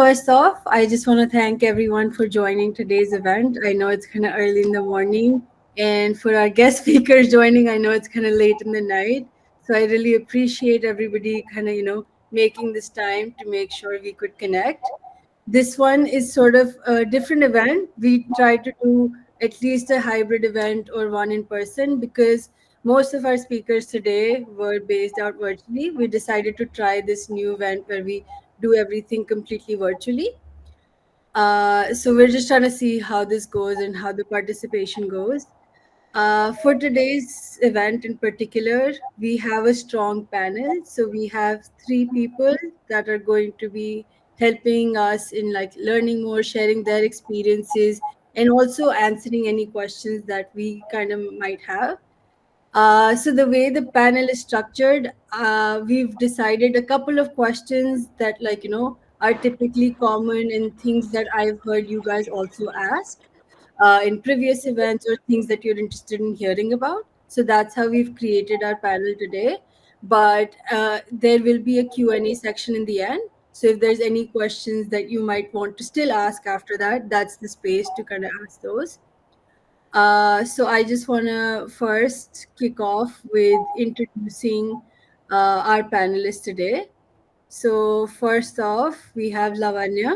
first off, I just want to thank everyone for joining today's event. I know it's kind of early in the morning, and for our guest speakers joining, I know it's kind of late in the night. So I really appreciate everybody kind of, making this time to make sure we could connect. This one is sort of a different event. We try to do at least a hybrid event or one in person because most of our speakers today were based out virtually. We decided to try this new event where we do everything completely virtually. So we're just trying to see how this goes and how the participation goes. For today's event in particular, we have a strong panel. So we have three people that are going to be helping us in like learning more, sharing their experiences, and also answering any questions that we kind of might have. So the way the panel is structured, we've decided a couple of questions that are typically common and things that I've heard you guys also ask in previous events or things that you're interested in hearing about. So that's how we've created our panel today. But there will be a Q&A section in the end. So if there's any questions that you might want to still ask after that, that's the space to kind of ask those. So I just want to first kick off with introducing our panelists today. So first off, we have Lavanya.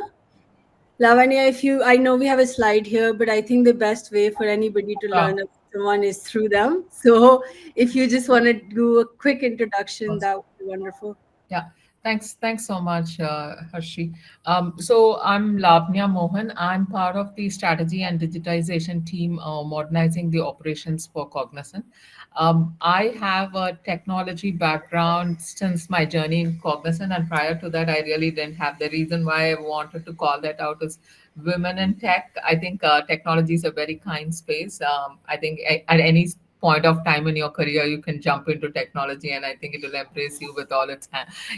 Lavanya, I know we have a slide here, but I think the best way for anybody to Sure. learn about someone is through them. So if you just want to do a quick introduction, Awesome. that would be wonderful. Yeah. Thanks so much, Harshi. So I'm Lavanya Mohan. I'm part of the strategy and digitization team, modernizing the operations for Cognizant. I have a technology background since my journey in Cognizant, and prior to that, I really didn't have. The reason why I wanted to call that out is women in tech. I think technology is a very kind space. I think at any point of time in your career, you can jump into technology, and I think it will embrace you with all its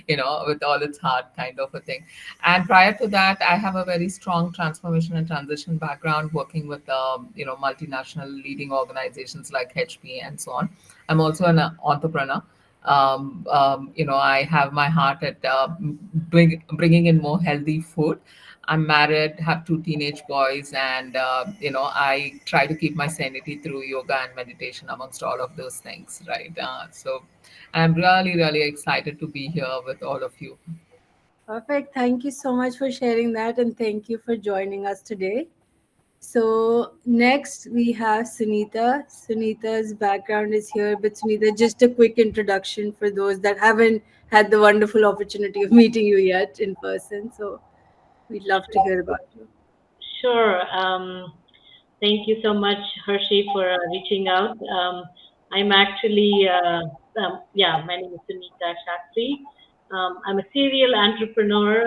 with all its heart, kind of a thing. And prior to that, I have a very strong transformation and transition background, working with multinational leading organizations like HP and so on. I'm also an entrepreneur. I have my heart at bringing in more healthy food. I'm married, have two teenage boys, and I try to keep my sanity through yoga and meditation, amongst all of those things, right? So I'm really, really excited to be here with all of you. Perfect. Thank you so much for sharing that, and thank you for joining us today. So next we have Sunita. Sunita's background is here, but Sunita, just a quick introduction for those that haven't had the wonderful opportunity of meeting you yet in person. So we'd love to hear about you. Sure. Thank you so much, Hershey, for reaching out. I'm actually, my name is Sunita Shastri. I'm a serial entrepreneur,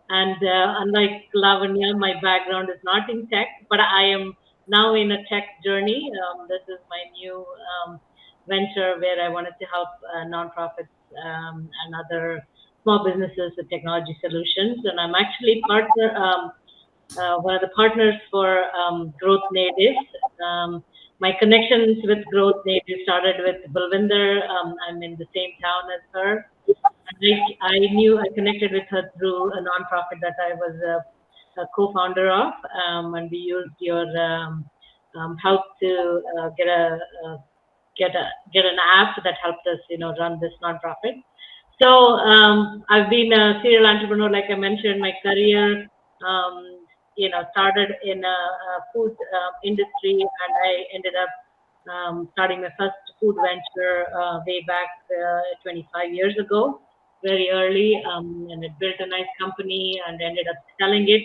and unlike Lavanya, my background is not in tech, but I am now in a tech journey. This is my new venture where I wanted to help nonprofits and other small businesses with technology solutions, and I'm actually one of the partners for Growth Natives. My connections with Growth Natives started with Balwinder. I'm in the same town as her. I connected with her through a nonprofit that I was a co-founder of, and we used your help to get an app that helped us, run this nonprofit. So I've been a serial entrepreneur, like I mentioned. My career, started in a food industry, and I ended up starting my first food venture way back 25 years ago, very early, and it built a nice company and ended up selling it.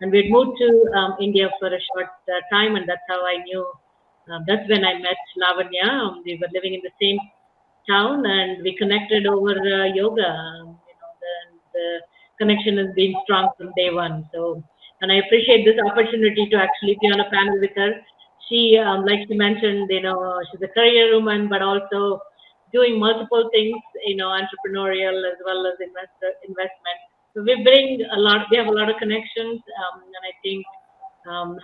And we had moved to India for a short time, and that's how I knew. That's when I met Lavanya. We were living in the same town, and we connected over yoga. The connection has been strong from day one. So, and I appreciate this opportunity to actually be on a panel with her. She, like she mentioned, she's a career woman, but also doing multiple things, entrepreneurial as well as investment. So we bring a lot. We have a lot of connections, and I think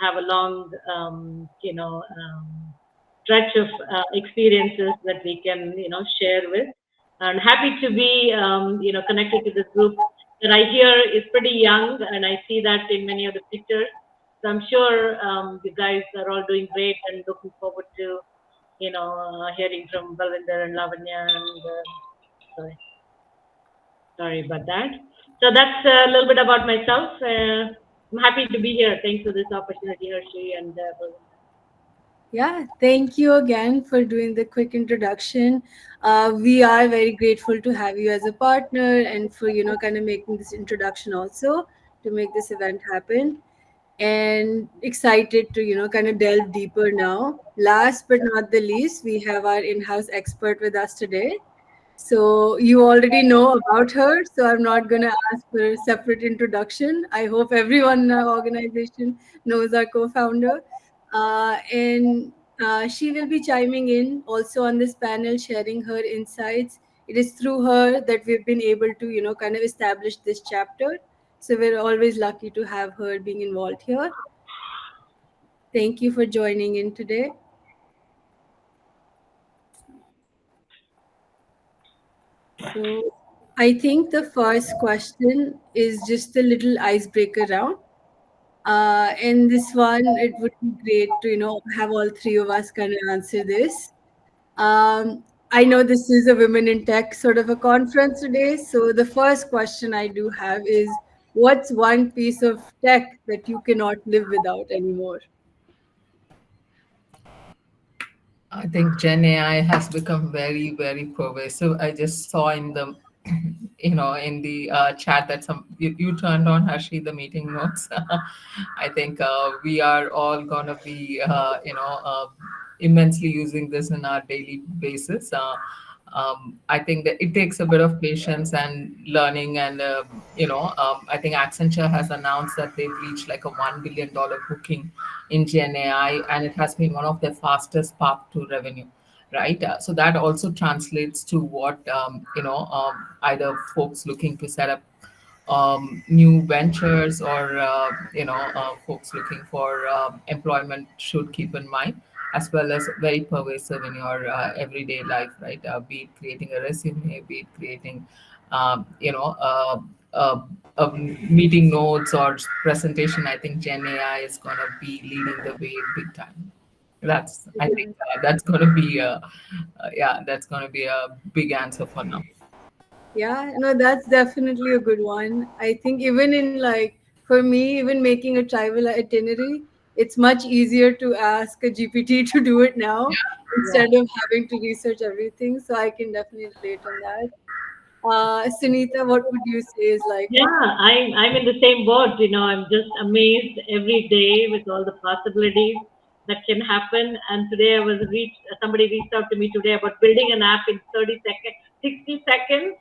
have a long, stretch of experiences that we can, share with. And happy to be, connected to this group. right here is pretty young, and I see that in many of the pictures. So I'm sure you guys are all doing great and looking forward to, hearing from Balwinder and Lavanya. And sorry, sorry about that. So that's a little bit about myself. I'm happy to be here. Thanks for this opportunity, Hershey and Balwinder. Yeah, thank you again for doing the quick introduction. We are very grateful to have you as a partner and for, kind of making this introduction also to make this event happen. And excited to, kind of delve deeper now. Last but not the least, we have our in house expert with us today. So you already know about her, so I'm not going to ask for a separate introduction. I hope everyone in our organization knows our co-founder. And she will be chiming in also on this panel, sharing her insights. It is through her that we've been able to, kind of establish this chapter. So we're always lucky to have her being involved here. Thank you for joining in today. So I think the first question is just a little icebreaker round. In this one, it would be great to, have all three of us kind of answer this. I know this is a women in tech sort of a conference today. So the first question I do have is, what's one piece of tech that you cannot live without anymore? I think Gen AI has become very, very pervasive. I just saw in the, in the chat that you turned on Harshi the meeting notes. I think we are all gonna be, immensely using this in our daily basis. I think that it takes a bit of patience and learning, and I think Accenture has announced that they've reached like a $1 billion booking in Gen AI, and it has been one of the fastest path to revenue, right? So that also translates to what either folks looking to set up new ventures, or folks looking for employment should keep in mind, as well as very pervasive in your everyday life, right? Be it creating a resume, be it creating um, you know uh, uh, meeting notes or presentation. I think Gen AI is going to be leading the way big time. I think that's going to be yeah, that's going to be a big answer for now. Yeah, no, that's definitely a good one. I think even in like for me, even making a travel itinerary, it's much easier to ask a GPT to do it now Yeah. instead of having to research everything. So I can definitely relate on that. Sunita, what would you say is like, Yeah, I'm in the same boat. I'm just amazed every day with all the possibilities that can happen. And today somebody reached out to me today about building an app in 30 seconds, 60 seconds.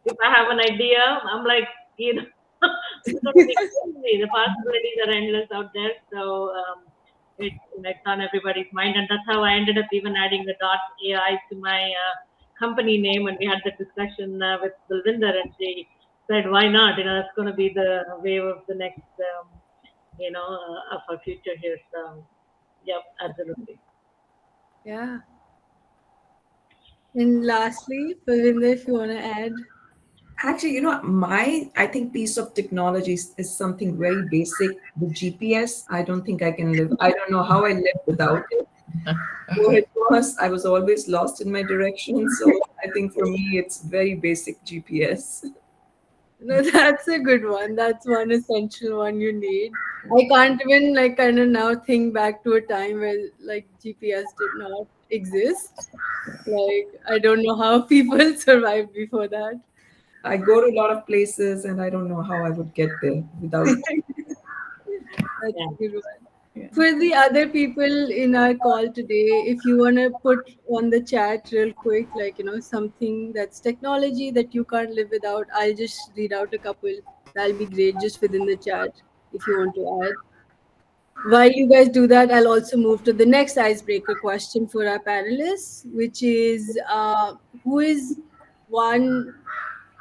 If I have an idea, I'm like, it's going to be crazy. The possibilities are endless out there. So it's on everybody's mind, and that's how I ended up even adding the dot AI to my company name. And we had the discussion with Balwinder, and she said, "Why not? That's going to be the wave of the next, of our future here." So, yep, absolutely. yeah. And lastly, Parvinder, if you want to add. Actually, my I think piece of technology is something very basic. The GPS, I don't think I can live. I don't know how I live without it. So it was, I was always lost in my direction. So I think for me, it's very basic GPS. No, that's a good one. That's one essential one you need. I can't even like kind of now think back to a time where like GPS did not exist. Like I don't know how people survived before that. I go to a lot of places and I don't know how I would get there without. That's Yeah. a good one. Yeah. For the other people in our call today, if you want to put on the chat real quick, like, something that's technology that you can't live without, I'll just read out a couple. That'll be great just within the chat if you want to add. While you guys do that, I'll also move to the next icebreaker question for our panelists, which is who is one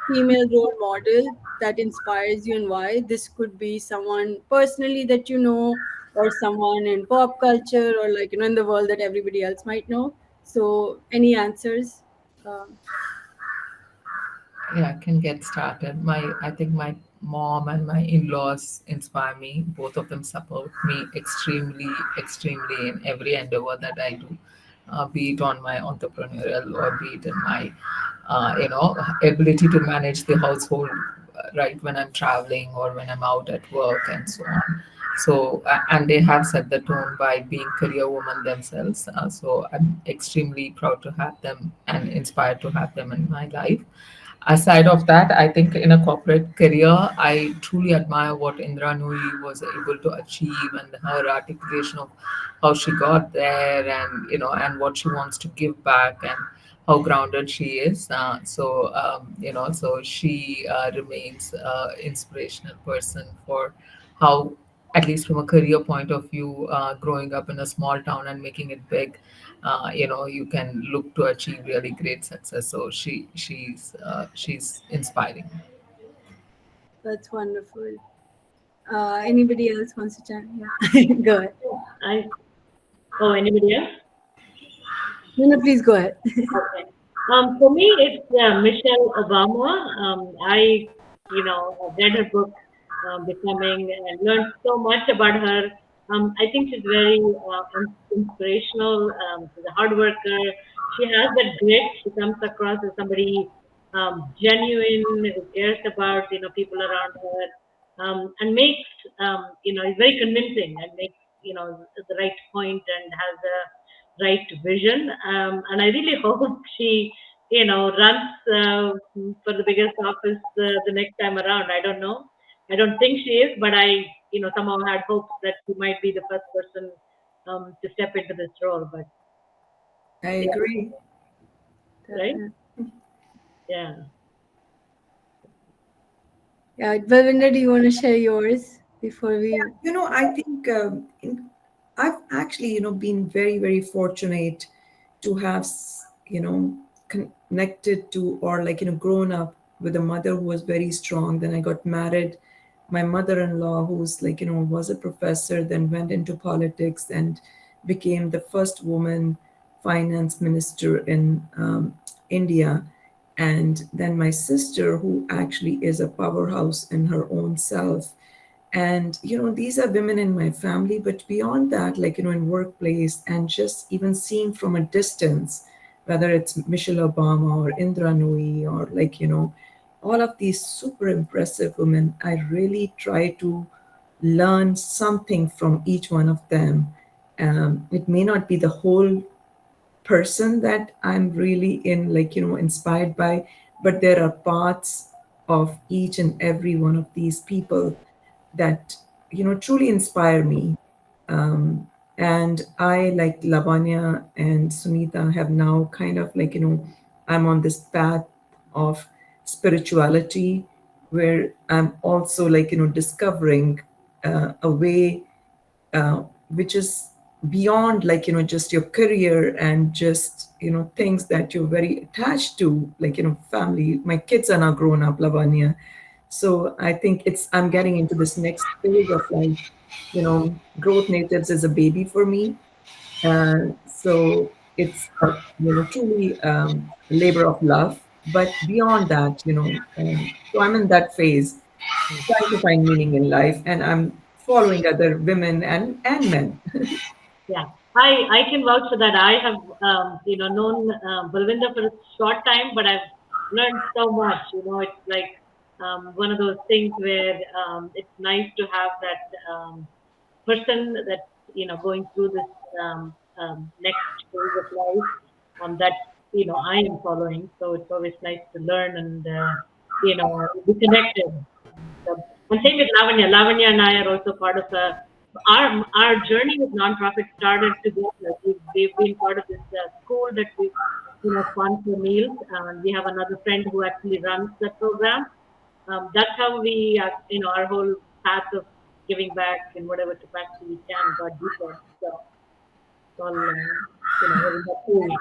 female role model that inspires you and why? This could be someone personally that you know, or someone in pop culture, or like, in the world that everybody else might know. So, any answers? Um, Yeah, I can get started. I think my mom and my in-laws inspire me. Both of them support me extremely, extremely in every endeavor that I do, be it on my entrepreneurial or be it in my, ability to manage the household, right, when I'm traveling or when I'm out at work and so on. So, and they have set the tone by being career women themselves. So I'm extremely proud to have them and inspired to have them in my life. Aside of that, I think in a corporate career, I truly admire what Indra Nooyi was able to achieve and her articulation of how she got there, and and what she wants to give back, and how grounded she is. So she remains inspirational person for how, at least from a career point of view, growing up in a small town and making it big, you can look to achieve really great success. So she's inspiring. That's wonderful. Anybody else wants to chat? Yeah, go ahead. I Oh, anybody else? No, no, please go ahead. Okay. For me, it's Michelle Obama. I read her book, Becoming, and learned so much about her. I think she's very inspirational. She's a hard worker. She has that grit. She comes across as somebody genuine, who cares about people around her, and makes is very convincing and makes the right point and has a right vision. And I really hope she, runs for the biggest office the next time around. I don't know. I don't think she is, but I, somehow had hopes that she might be the first person to step into this role. But I yeah, agree. right? Definitely. Yeah. Yeah, Balwinder, do you want to share yours before we? I think I've actually, been very, very fortunate to have, connected to or grown up with a mother who was very strong. Then I got married. My mother-in-law, who's was a professor, then went into politics and became the first woman finance minister in India. And then my sister, who actually is a powerhouse in her own self. And these are women in my family, but beyond that, in workplace and just even seeing from a distance, whether it's Michelle Obama or Indra Nooyi or all of these super impressive women, I really try to learn something from each one of them. It may not be the whole person that I'm really inspired by, but there are parts of each and every one of these people that truly inspire me. And I, like Lavanya and Sunita, have now kind of I'm on this path of spirituality where I'm also discovering a way which is beyond just your career and just things that you're very attached to, family. My kids are now grown up, Lavanya, so I think I'm getting into this next phase of life. Growth natives is a baby for me. So it's truly a labor of love. But beyond that, so I'm in that phase, trying to find meaning in life, and I'm following other women and men. Yeah, I can vouch for that. I have known Balwinder for a short time, but I've learned so much. It's like one of those things where it's nice to have that person that's going through this next phase of life that I am following. So it's always nice to learn and be connected. So, and same with Lavanya. Lavanya and I are also part of our journey with nonprofit started together. We've been part of this school that we sponsor meals. We have another friend who actually runs the program. That's how we, our whole path of giving back in whatever capacity we can got deeper. So it's all, very happy.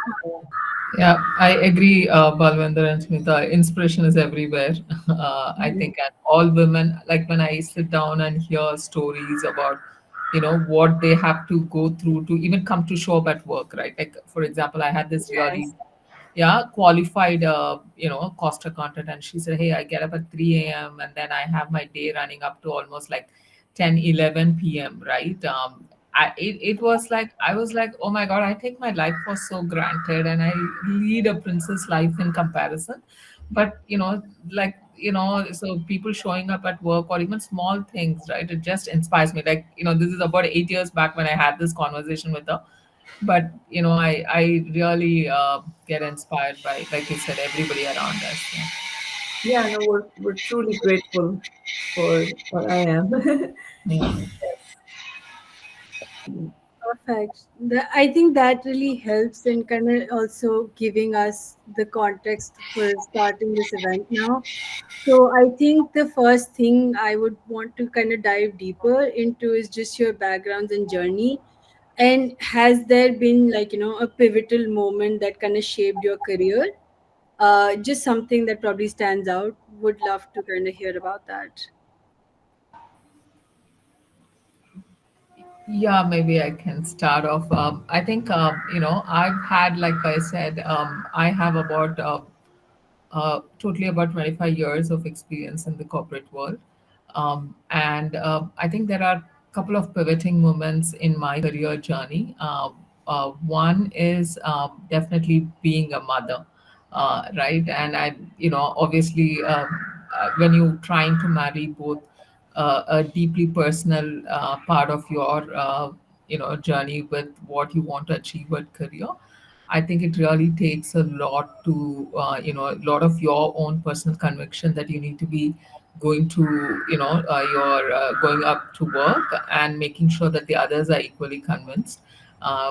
Yeah, I agree, Balwinder and Smita. Inspiration is everywhere. I Mhm. think, and all women, like when I sit down and hear stories about, what they have to go through to even come to show up at work, right? Like, for example, I had this really Yes. yeah, qualified, cost accountant. And she said, hey, I get up at 3 a.m. and then I have my day running up to almost like 10, 11 p.m., right? It was like, I was like, oh my God, I take my life for so granted and I lead a princess life in comparison. But, like, so people showing up at work or even small things, right? It just inspires me. Like, this is about 8 years back when I had this conversation with her. But I really get inspired by, like you said, everybody around us. Yeah. Yeah, no, we're truly grateful for what I am. Yeah. Perfect. I think that really helps in kind of also giving us the context for starting this event now. So I think the first thing I would want to kind of dive deeper into is just your backgrounds and journey. And has there been like, a pivotal moment that kind of shaped your career? Just something that probably stands out. Would love to kind of hear about that. Yeah, maybe I can start off. I think, I've had, like I said, I have about totally about 25 years of experience in the corporate world. And I think there are a couple of pivoting moments in my career journey. One is definitely being a mother, right? And obviously, when you're trying to marry both a deeply personal part of your journey with what you want to achieve with career. I think it really takes a lot to a lot of your own personal conviction that you need to be going to your going up to work and making sure that the others are equally convinced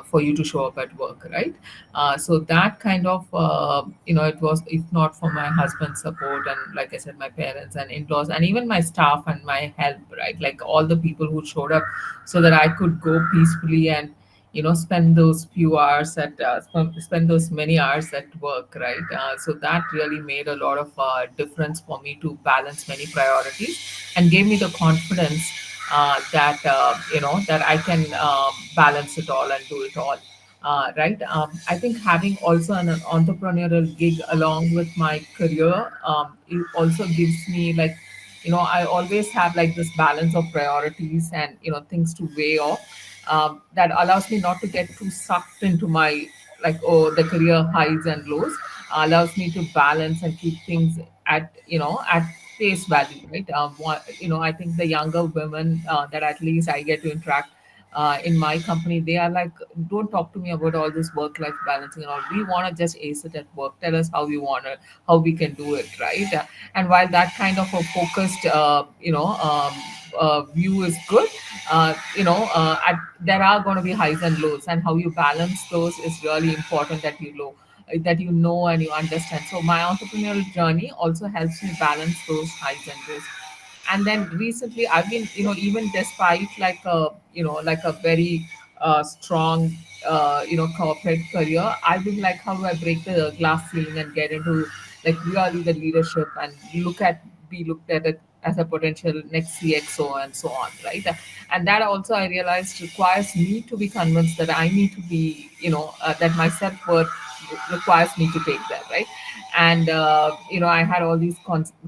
for you to show up at work, right? So that kind of it was, if not for my husband's support and, like I said, my parents and in-laws and even my staff and my help, right? Like all the people who showed up so that I could go peacefully and spend those few hours at spend those many hours at work, right? So that really made a lot of difference for me to balance many priorities and gave me the confidence that that I can balance it all and do it all, right? I think having also an entrepreneurial gig along with my career, it also gives me, like, I always have like this balance of priorities and things to weigh off, that allows me not to get too sucked into my, like, oh, the career highs and lows. Allows me to balance and keep things at at face value, right? I think the younger women that at least I get to interact in my company, they are like, don't talk to me about all this work-life balancing and all. We want to just ace it at work. Tell us how we want it, how we can do it, right? And while that kind of a focused, view is good, there are going to be highs and lows, and how you balance those is really important. That you know and you understand. So my entrepreneurial journey also helps me balance those highs and lows. And then recently I've been, even despite like a like a very strong corporate career, I've been like, how do I break the glass ceiling and get into like really the leadership and be looked at it as a potential next CXO and so on, right? And that also I realized requires me to be convinced that I need to be, that my self-worth requires me to take that, right? And I had all these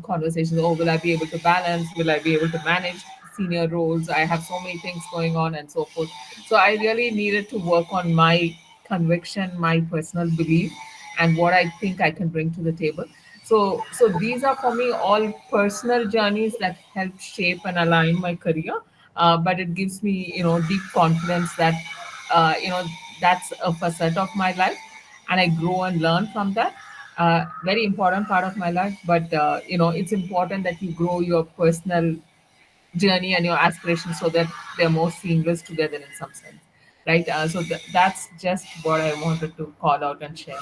conversations. Oh, will I be able to balance? Will I be able to manage senior roles? I have so many things going on and so forth. So I really needed to work on my conviction, my personal belief, and what I think I can bring to the table. So these are for me all personal journeys that help shape and align my career. But it gives me, deep confidence that uh, you know that's a facet of my life, and I grow and learn from that. Very important part of my life. But it's important that you grow your personal journey and your aspirations so that they're more seamless together in some sense, right? That's just what I wanted to call out and share.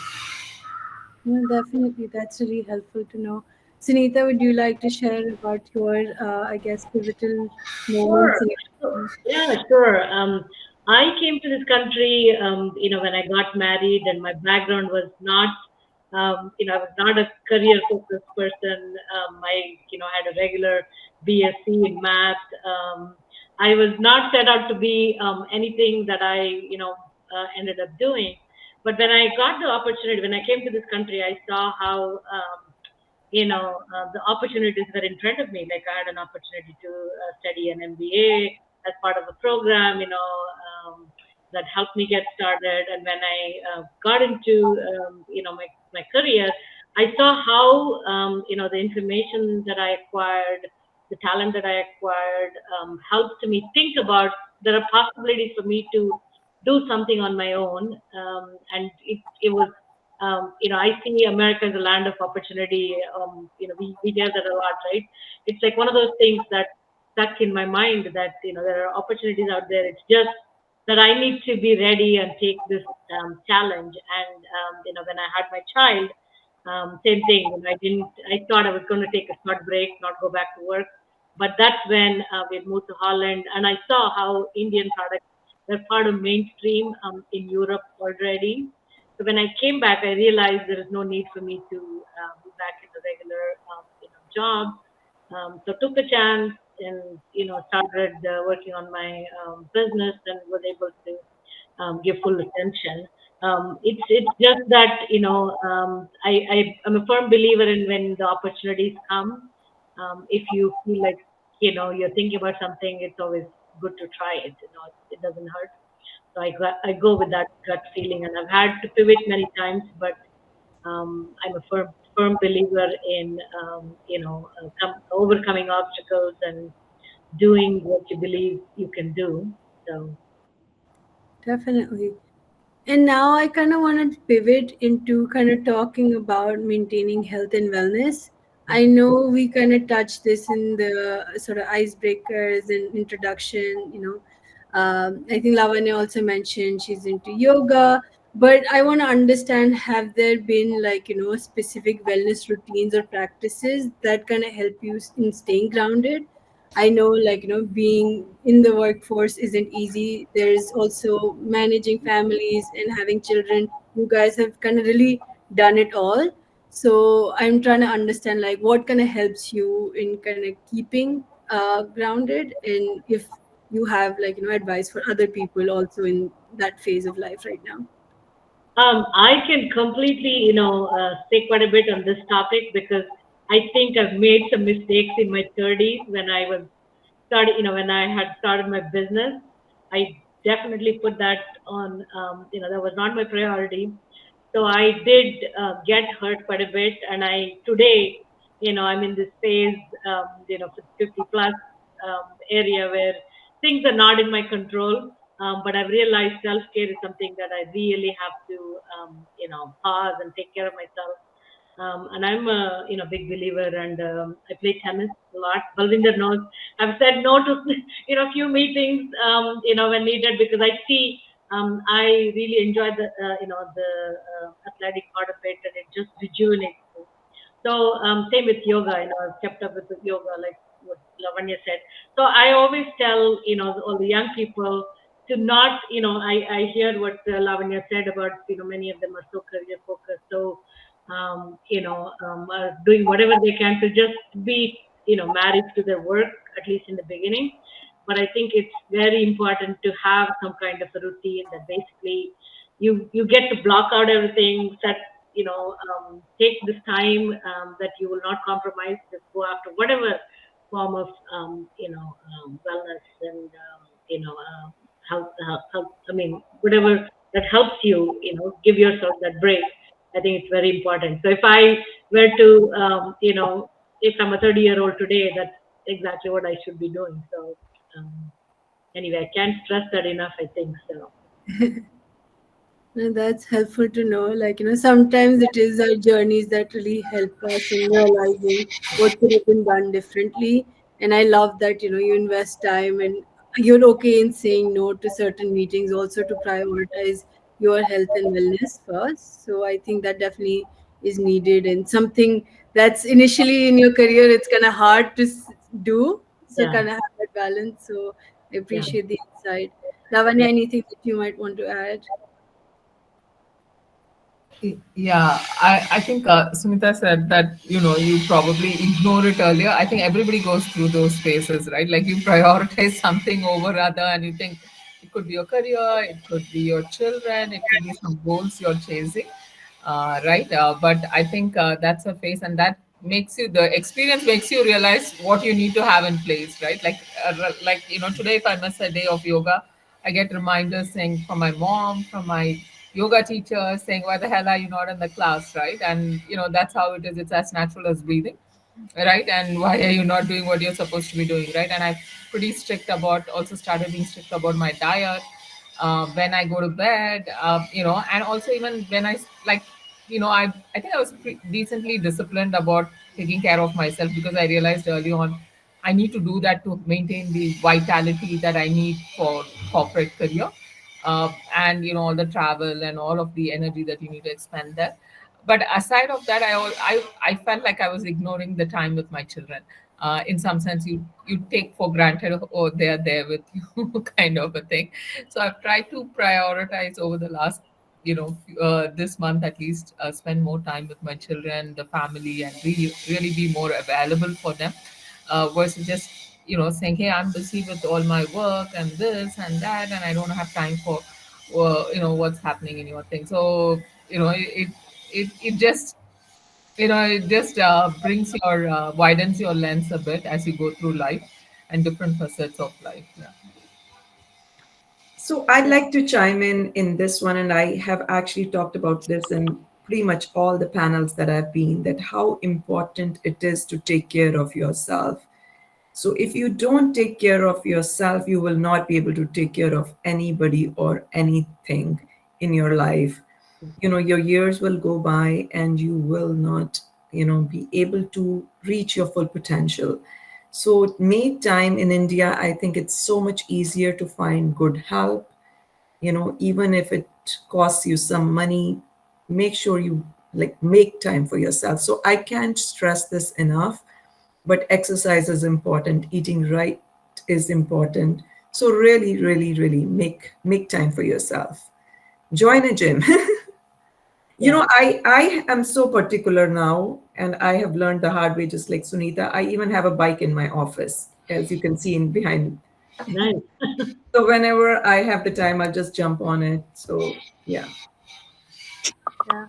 No, definitely. That's really helpful to know. Sunita, would you like to share about your, I guess, pivotal moments Sure. in So, your. yeah, sure. I came to this country, when I got married, and my background was not, I was not a career-focused person. I had a regular BSc in math. I was not set out to be anything that I ended up doing. But when I got the opportunity, when I came to this country, I saw how the opportunities were in front of me. Like I had an opportunity to study an MBA as part of a program, that helped me get started. And when I got into, my career, I saw how, the information that I acquired, the talent that I acquired, helped me think about there are possibilities for me to do something on my own. And it was I see America as a land of opportunity. We hear that a lot, right? It's like one of those things that stuck in my mind that, there are opportunities out there. It's just that I need to be ready and take this challenge. And, when I had my child, same thing. I thought I was going to take a short break, not go back to work. But that's when we moved to Holland, and I saw how Indian products were part of mainstream in Europe already. So when I came back, I realized there is no need for me to be back in the regular, job. So took a chance and started working on my business and was able to give full attention. It's just that I'm a firm believer in when the opportunities come. If you feel like you're thinking about something, it's always good to try it. It doesn't hurt. So I go with that gut feeling, and I've had to pivot many times, but I'm a firm believer in overcoming obstacles and doing what you believe you can do. So Definitely. And now I kind of want to pivot into kind of talking about maintaining health and wellness. I know we kind of touched this in the sort of icebreakers and introduction. I think Lavanya also mentioned she's into yoga, but I want to understand, have there been like, specific wellness routines or practices that kind of help you in staying grounded? I know, like, being in the workforce isn't easy. There's also managing families and having children. You guys have kind of really done it all. So I'm trying to understand, like, what kind of helps you in kind of keeping grounded, and if you have, like, advice for other people also in that phase of life right now. I can completely, say quite a bit on this topic because I think I've made some mistakes in my 30s when I was when I had started my business. I definitely put that on, that was not my priority. So I did get hurt quite a bit, and today, I'm in this phase, 50 plus area where things are not in my control. But I've realized self care is something that I really have to, pause and take care of myself. And I'm a big believer, and I play tennis a lot. Balwinder knows I've said no to few meetings when needed because I see I really enjoy the athletic part of it, and it just rejuvenates me. So same with yoga. I've kept up with the yoga, like what Lavanya said. So I always tell all the young people to not I hear what Lavanya said about many of them are so career focused. So are doing whatever they can to just be married to their work, at least in the beginning. But I think it's very important to have some kind of a routine that basically you get to block out everything, set take this time that you will not compromise, just go after whatever form of wellness and health, I mean whatever that helps you, give yourself that break. I think it's very important. So if I were to, if I'm a 30-year-old today, that's exactly what I should be doing. So anyway, I can't stress that enough, I think so. No, that's helpful to know. Like, sometimes it is our journeys that really help us in realizing what could have been done differently. And I love that, you invest time and you're okay in saying no to certain meetings, also to prioritize your health and wellness first. So I think that definitely is needed, and something that's initially in your career, it's kind of hard to do. So Yeah, kind of have that balance. So I yeah, appreciate the insight. Lavanya, yeah. anything that you might want to add? Yeah, I think Sunita said that, you probably ignore it earlier. I think everybody goes through those phases, right? Like you prioritize something over other and you think It could be your career, it could be your children, it could be some goals you're chasing, right? But I think that's a phase, and that makes you the experience makes you realize what you need to have in place, right? Like today, if I miss a day of yoga, I get reminders saying from my mom, from my yoga teacher, saying, "Why the hell are you not in the class?" Right? And that's how it is. It's as natural as breathing, right? And why are you not doing what you're supposed to be doing, right? And I'm pretty strict about, also started being strict about my diet, when I go to bed, and also even when like, I think I was decently disciplined about taking care of myself, because I realized early on I need to do that to maintain the vitality that I need for corporate career, and all the travel and all of the energy that you need to expend there. But aside of that, I felt like I was ignoring the time with my children. In some sense, you take for granted, oh, they're there with you, kind of a thing. So I've tried to prioritize over the last, this month at least, spend more time with my children, the family, and really be more available for them, versus just saying, hey, I'm busy with all my work and this and that, and I don't have time for what's happening in your thing. So it just it just brings your widens your lens a bit as you go through life and different facets of life. Yeah. So I'd like to chime in this one, and I have actually talked about this in pretty much all the panels that I've been, that how important it is to take care of yourself. So if you don't take care of yourself, you will not be able to take care of anybody or anything in your life. Your years will go by and you will not, be able to reach your full potential. So make time in India. I think it's so much easier to find good help, even if it costs you some money. Make sure you like make time for yourself. So I can't stress this enough, but exercise is important, eating right is important. So really, really, really make time for yourself. Join a gym. Yeah. I am so particular now, and I have learned the hard way, just like Sunita. I even have a bike in my office, as you can see in behind. Nice. So whenever I have the time, I'll just jump on it. So yeah. Yeah.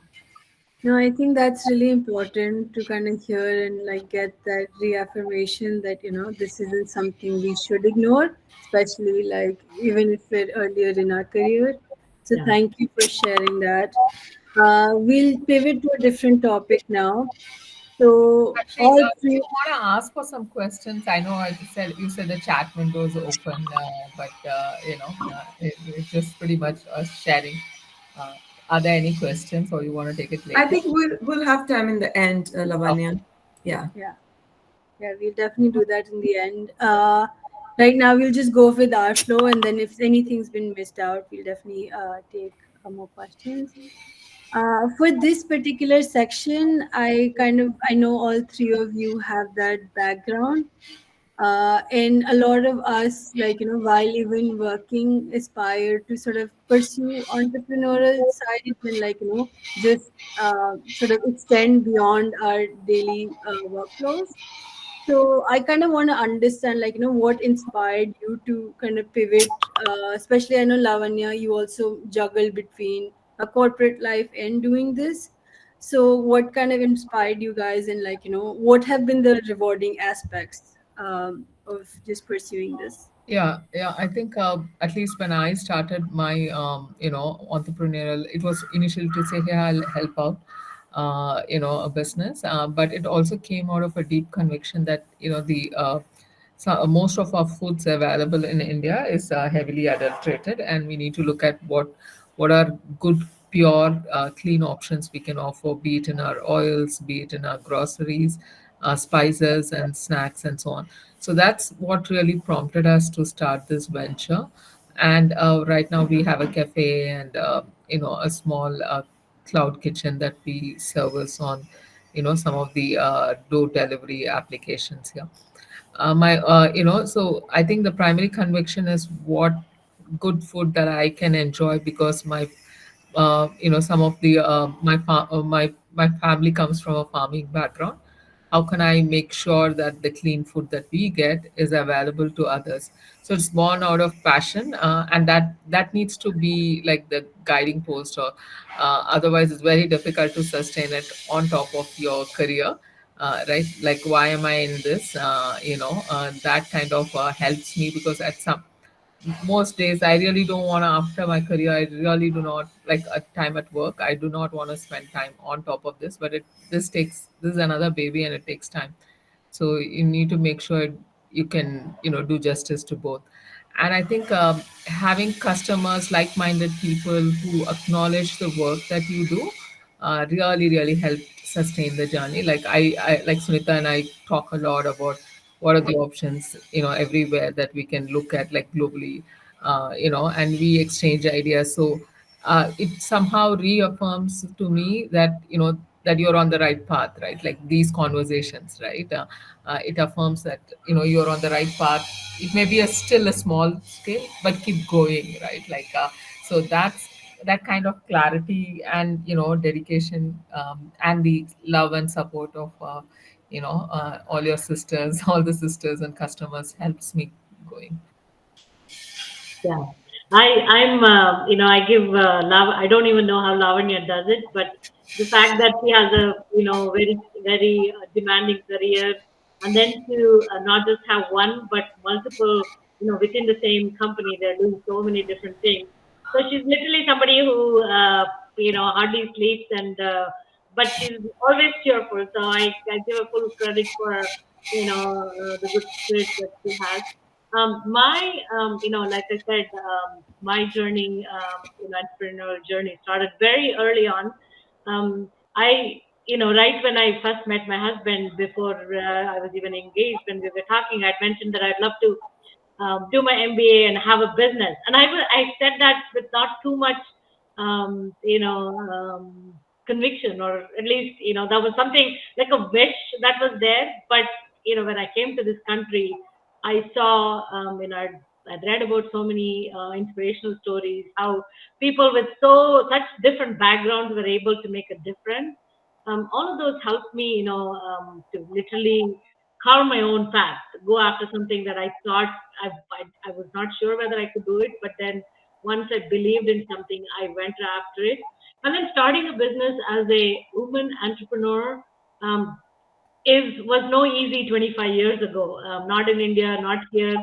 No, I think that's really important to kind of hear and like get that reaffirmation that, this isn't something we should ignore, especially like even if we're earlier in our career. So Yeah. thank you for sharing that. We'll pivot to a different topic now. So Actually, all do you three, want to ask for some questions? I know I said you said the chat window is open, but it's just pretty much us sharing. Uh, are there any questions, or you want to take it I later? think we'll have time in the end, Okay. Lavanya. Yeah. yeah, yeah, we'll definitely do that in the end. Right now, we'll just go with our flow, and then if anything's been missed out, we'll definitely take more questions. For this particular section, I know all three of you have that background, and a lot of us, like while even working, aspire to sort of pursue entrepreneurial side and just sort of extend beyond our daily workflows. So I kind of want to understand, what inspired you to kind of pivot. Especially, I know Lavanya, you also juggle between a corporate life and doing this. So, what kind of inspired you guys, and what have been the rewarding aspects of just pursuing this? Yeah, yeah. I think at least when I started my entrepreneurial, it was initially to say, "Hey, I'll help out," a business. But it also came out of a deep conviction that most of our foods available in India is heavily adulterated, and we need to look at what are good, pure, clean options we can offer, be it in our oils, be it in our groceries, spices and snacks, and so on. So that's what really prompted us to start this venture. And right now we have a cafe and a small cloud kitchen that we service on some of the door delivery applications here. My So I think the primary conviction is what good food that I can enjoy, because some of the my family comes from a farming background. how can I make sure that the clean food that we get is available to others? So it's born out of passion, and that needs to be like the guiding post, or otherwise it's very difficult to sustain it on top of your career. Right, like why am I in this? That kind of helps me, because at some most days I really don't want to, after my career I really do not like a time at work, I do not want to spend time on top of this, but this is another baby and it takes time. So you need to make sure you can do justice to both. And I think having customers, like-minded people who acknowledge the work that you do, really help sustain the journey. Like I like Sunita and I talk a lot about what are the options everywhere that we can look at, like globally, and we exchange ideas. So it somehow reaffirms to me that that you're on the right path, right? Like these conversations, right? It affirms that you're on the right path. It may be still a small scale, but keep going, right? Like so that's that kind of clarity and dedication, and the love and support of all your sisters, all the sisters and customers helps me going. Yeah. I'm, I give I don't even know how Lavanya does it, but the fact that she has a, very demanding career, and then to not just have one, but multiple, within the same company, they're doing so many different things. So she's literally somebody who, hardly sleeps, but she's always cheerful. So I give her full credit for, the good spirit that she has. Like I said, my journey, entrepreneurial journey started very early on. Right when I first met my husband, before I was even engaged, when we were talking, I'd mentioned that I'd love to do my MBA and have a business. And I said that with not too much, conviction, or at least, that was something like a wish that was there. But, when I came to this country, I saw, I'd read about so many inspirational stories, how people with such different backgrounds were able to make a difference. All of those helped me, to literally carve my own path, go after something that I thought I was not sure whether I could do it, but then once I believed in something, I went after it. And then starting a business as a woman entrepreneur, um, was no easy 25 years ago. Not in India, not here,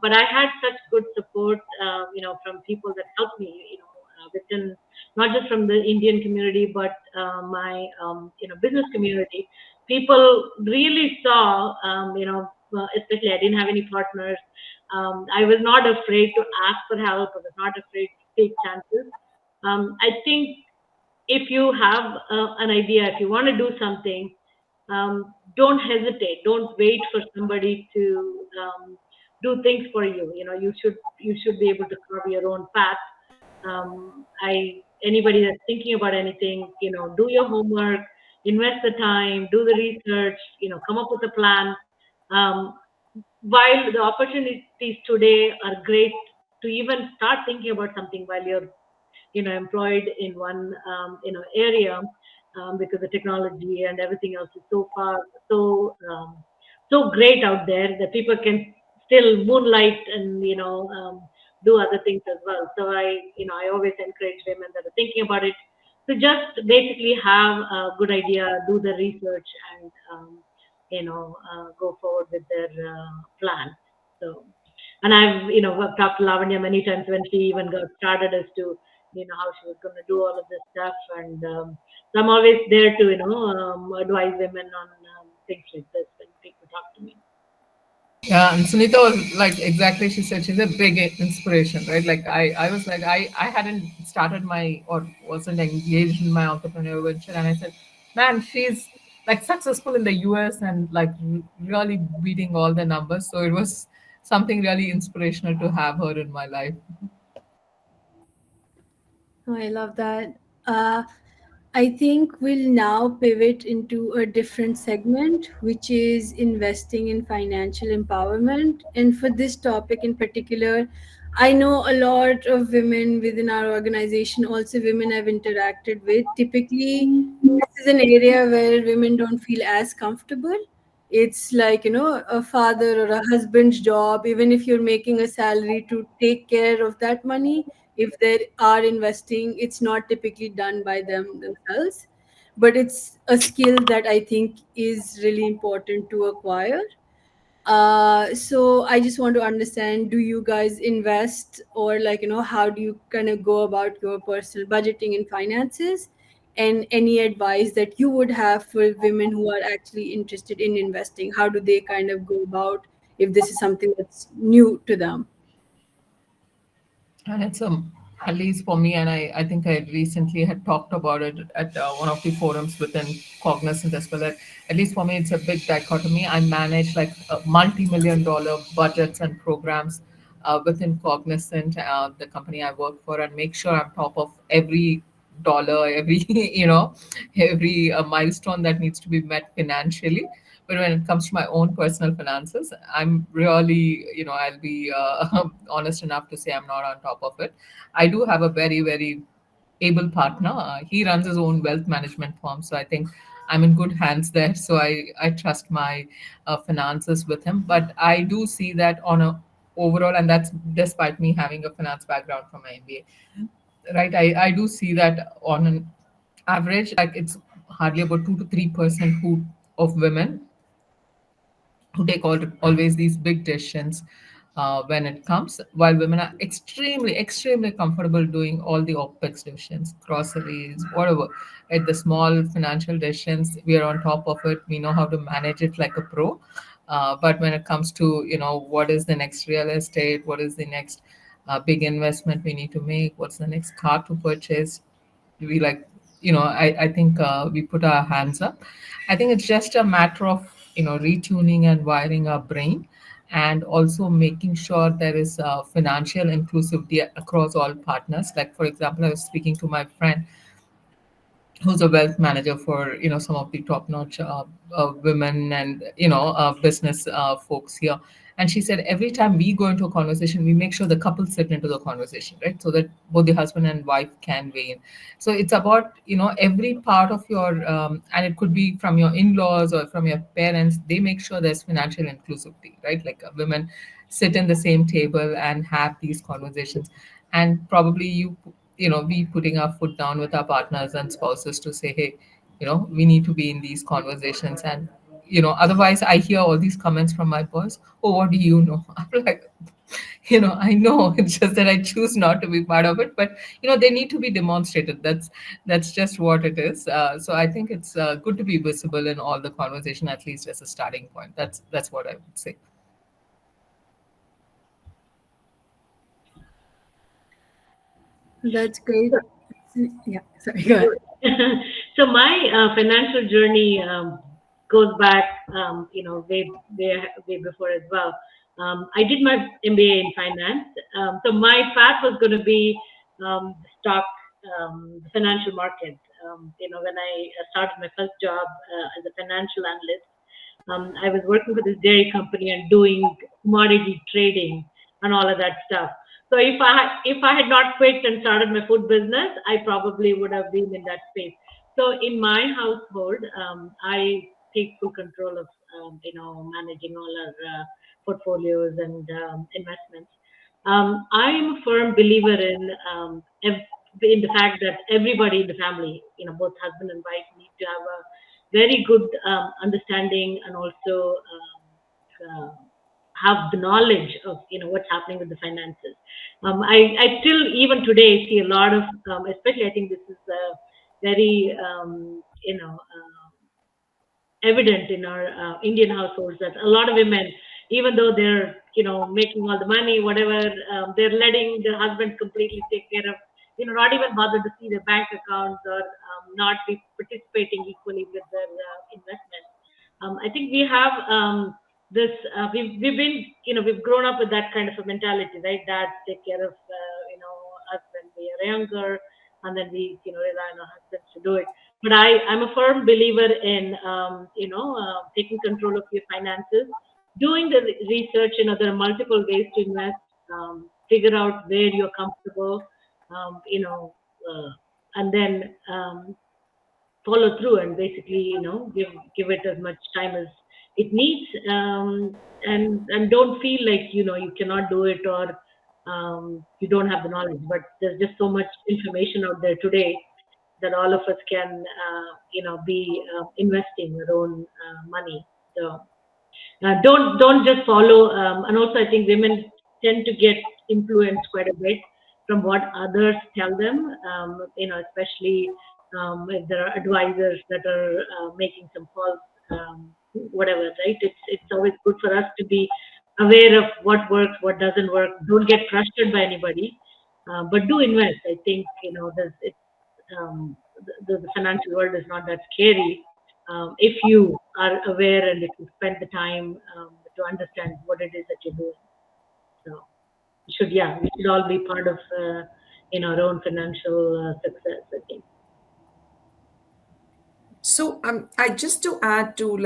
but I had such good support, from people that helped me, within, not just from the Indian community, but my business community. People really saw, especially I didn't have any partners. I was not afraid to ask for help. I was not afraid to take chances. I think if you have an idea, if you want to do something, don't hesitate. Don't wait for somebody to do things for you. You should be able to carve your own path. I Anybody that's thinking about anything, do your homework, invest the time, do the research, come up with a plan. Um, while the opportunities today are great to even start thinking about something while you're employed in one area, because the technology and everything else is so far, so great out there that people can still moonlight and do other things as well. So I always encourage women that are thinking about it to just basically have a good idea, do the research, and go forward with their plan. So, and I've talked to Lavanya many times when she even got started as to, how she was going to do all of this stuff. And so I'm always there to, advise women on things like this when people talk to me. Yeah, and Sunita was like exactly, she said she's a big inspiration, right? Like I was like, I hadn't started my or wasn't engaged in my entrepreneurial venture, and I said, man, she's like successful in the US and like really beating all the numbers. So it was something really inspirational to have her in my life. Oh, I love that. Uh, I think we'll now pivot into a different segment, which is investing in financial empowerment. And for this topic in particular, I know a lot of women within our organization, also women I've interacted with. Typically, this is an area where women don't feel as comfortable. It's like, a father or a husband's job, even if you're making a salary to take care of that money. If they are investing, it's not typically done by them themselves. But it's a skill that I think is really important to acquire. So I just want to understand, do you guys invest, or like, how do you kind of go about your personal budgeting and finances, and any advice that you would have for women who are actually interested in investing? How do they kind of go about if this is something that's new to them? And it's at least for me, and I think I recently had talked about it at one of the forums within Cognizant as well. That at least for me, it's a big dichotomy. I manage like multi-million dollar budgets and programs within Cognizant, the company I work for, and make sure I'm top of every dollar, every every milestone that needs to be met financially. But when it comes to my own personal finances, I'm really, I'll be honest enough to say I'm not on top of it. I do have a very, very able partner. He runs his own wealth management firm. So I think I'm in good hands there. So I trust my finances with him. But I do see that on a overall, and that's despite me having a finance background from my MBA, right? I do see that on an average, like it's hardly about 2 to 3% who of women who take always these big decisions when it comes, while women are extremely, extremely comfortable doing all the OPEX decisions, groceries, whatever. At the small financial decisions, we are on top of it. We know how to manage it like a pro. But when it comes to, what is the next real estate, what is the next big investment we need to make, what's the next car to purchase, we like, I think we put our hands up. I think it's just a matter of retuning and wiring our brain, and also making sure there is financial inclusivity across all partners. Like for example, I was speaking to my friend who's a wealth manager for some of the top notch women and business folks here, and she said every time we go into a conversation, we make sure the couple sit into the conversation, right, so that both the husband and wife can weigh in. So it's about every part of your and it could be from your in-laws or from your parents. They make sure there's financial inclusivity, right, like women sit in the same table and have these conversations. And probably we putting our foot down with our partners and spouses to say, hey, we need to be in these conversations. And otherwise I hear all these comments from my boss, oh, what do you know? I'm like, I know, it's just that I choose not to be part of it. But they need to be demonstrated. That's just what it is. So I think it's good to be visible in all the conversation, at least as a starting point. That's what I would say. That's great. Yeah, sorry, go ahead. So my financial journey goes back, way before as well. I did my MBA in finance. So my path was going to be stock, the financial market. When I started my first job as a financial analyst, I was working for this dairy company and doing commodity trading and all of that stuff. So if I had not quit and started my food business, I probably would have been in that space. So in my household, I take full control of managing all our portfolios and investments. I'm a firm believer in the fact that everybody in the family, both husband and wife, need to have a very good understanding, and also have the knowledge of what's happening with the finances. I still even today see a lot of, especially I think this is very evident in our Indian households, that a lot of women, even though they're making all the money, whatever, they're letting their husband completely take care of, not even bother to see their bank accounts, or not be participating equally with their investments. I think we have this. We've been we've grown up with that kind of a mentality, right? Dads take care of us when we are younger, and then we rely on our husbands to do it. But I'm a firm believer in taking control of your finances, doing the research. There are multiple ways to invest. figure out where you're comfortable, and then follow through and basically, give it as much time as it needs, and don't feel like you cannot do it, or you don't have the knowledge. But there's just so much information out there today that all of us can be investing our own money. So don't just follow. And also, I think women tend to get influenced quite a bit from what others tell them. Especially if there are advisors that are making some false, whatever. Right? It's always good for us to be aware of what works, what doesn't work. Don't get frustrated by anybody, but do invest. I think the financial world is not that scary, if you are aware and if you spend the time to understand what it is that you're doing. So we should all be part of our own financial success, I think. So I just to add to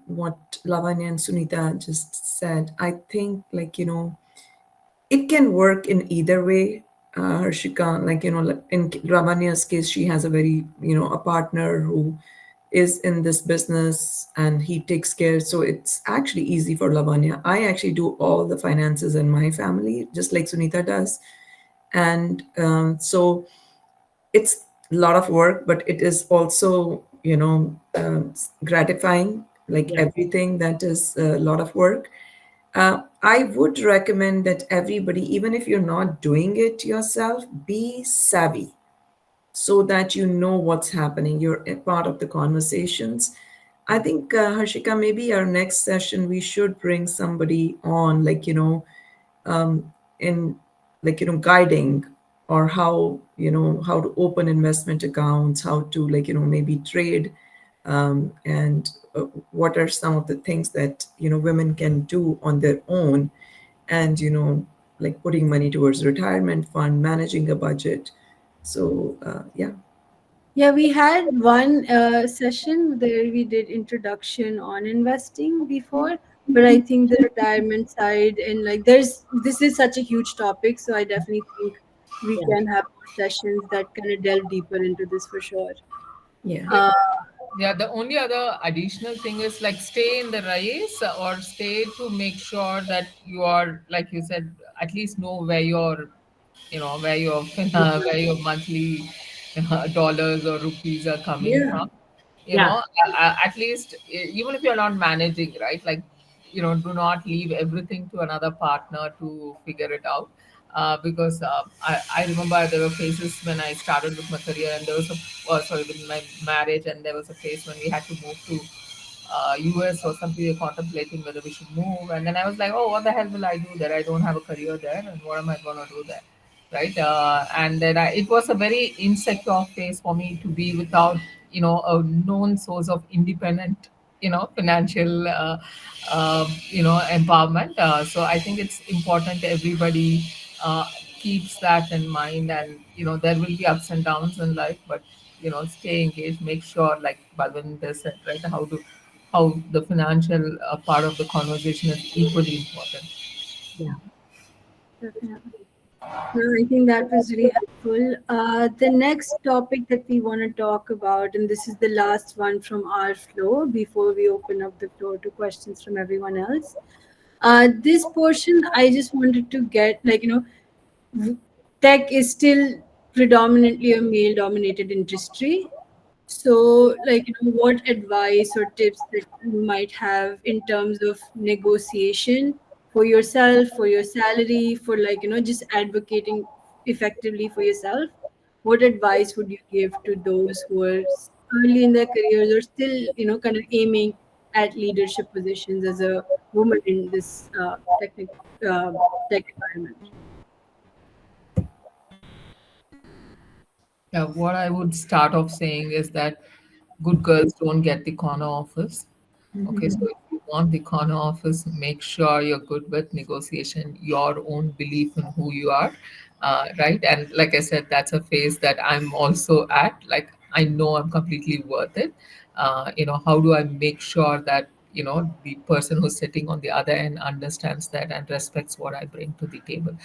what Lavanya and Sunita just said, I think it can work in either way. Harshika, in Lavanya's case, she has a very a partner who is in this business and he takes care. So it's actually easy for Lavanya. I actually do all the finances in my family, just like Sunita does, and so it's a lot of work, but it is also gratifying, like Yeah, everything that is a lot of work. I would recommend that everybody, even if you're not doing it yourself, be savvy so that you know what's happening. You're a part of the conversations. I think, Harshika, maybe our next session we should bring somebody on, in guiding, or how how to open investment accounts, how to maybe trade, and what are some of the things that women can do on their own, and like putting money towards retirement fund, managing a budget. So yeah. Yeah, we had one session where we did introduction on investing before, but I think the retirement side and like this is such a huge topic, so I definitely think we yeah, can have more sessions that kind of delve deeper into this for sure. Yeah. Yeah, Uh, yeah, the only other additional thing is like stay in the race, or stay to make sure that you are, like you said, at least know where your, where your where your monthly dollars or rupees are coming Yeah. from. yeah, At least even if you're not managing, right? Like, do not leave everything to another partner to figure it out. Because I remember there were phases when I started with my career, and there was sorry, with my marriage, and there was a phase when we had to move to US or something. We were contemplating whether we should move, and then I was like, oh, what the hell will I do there? I don't have a career there, and what am I going to do there? Right? And then it was a very insecure phase for me to be without, a known source of independent, financial, empowerment. So I think it's important everybody keeps that in mind, and there will be ups and downs in life, but stay engaged, make sure, like Balwinder said, right, how the financial part of the conversation is equally important. yeah. Definitely. No, I think that was really helpful. The next topic that we want to talk about, and this is the last one from our floor before we open up the floor to questions from everyone else. This portion, I just wanted to get, tech is still predominantly a male dominated industry. So, what advice or tips that you might have in terms of negotiation for yourself, for your salary, for just advocating effectively for yourself? What advice would you give to those who are early in their careers or still, kind of aiming at leadership positions as a woman in this tech environment? Yeah, what I would start off saying is that good girls don't get the corner office. Okay, so if you want the corner office, make sure you're good with negotiation, your own belief in who you are, right? And like I said, that's a phase that I'm also at. Like, I know I'm completely worth it. How do I make sure that the person who's sitting on the other end understands that and respects what I bring to the table,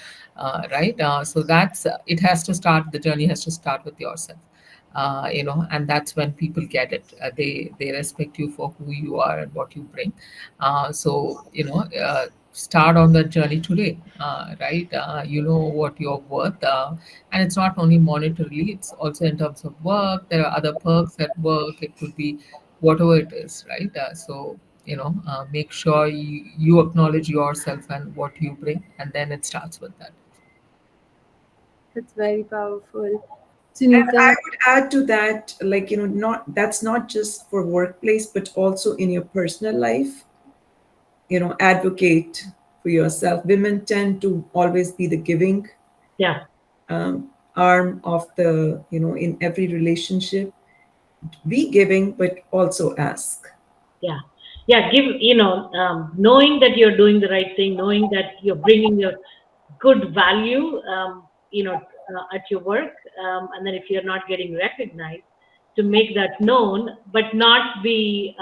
right? So that's it has to start. The journey has to start with yourself, and that's when people get it. They respect you for who you are and what you bring. So start on that journey today, right? You know what you're worth, and it's not only monetarily; it's also in terms of work. There are other perks at work. It could be whatever it is, right? So make sure you acknowledge yourself and what you bring, and then it starts with that. That's very powerful. And I Sunita, would add to that, like, not that's not just for workplace, but also in your personal life. Advocate for yourself. Women tend to always be the giving Yeah. arm of in every relationship. Be giving, but also ask. Yeah. Yeah. Give, knowing that you're doing the right thing, knowing that you're bringing your good value, at your work. And then if you're not getting recognized, to make that known, but not be,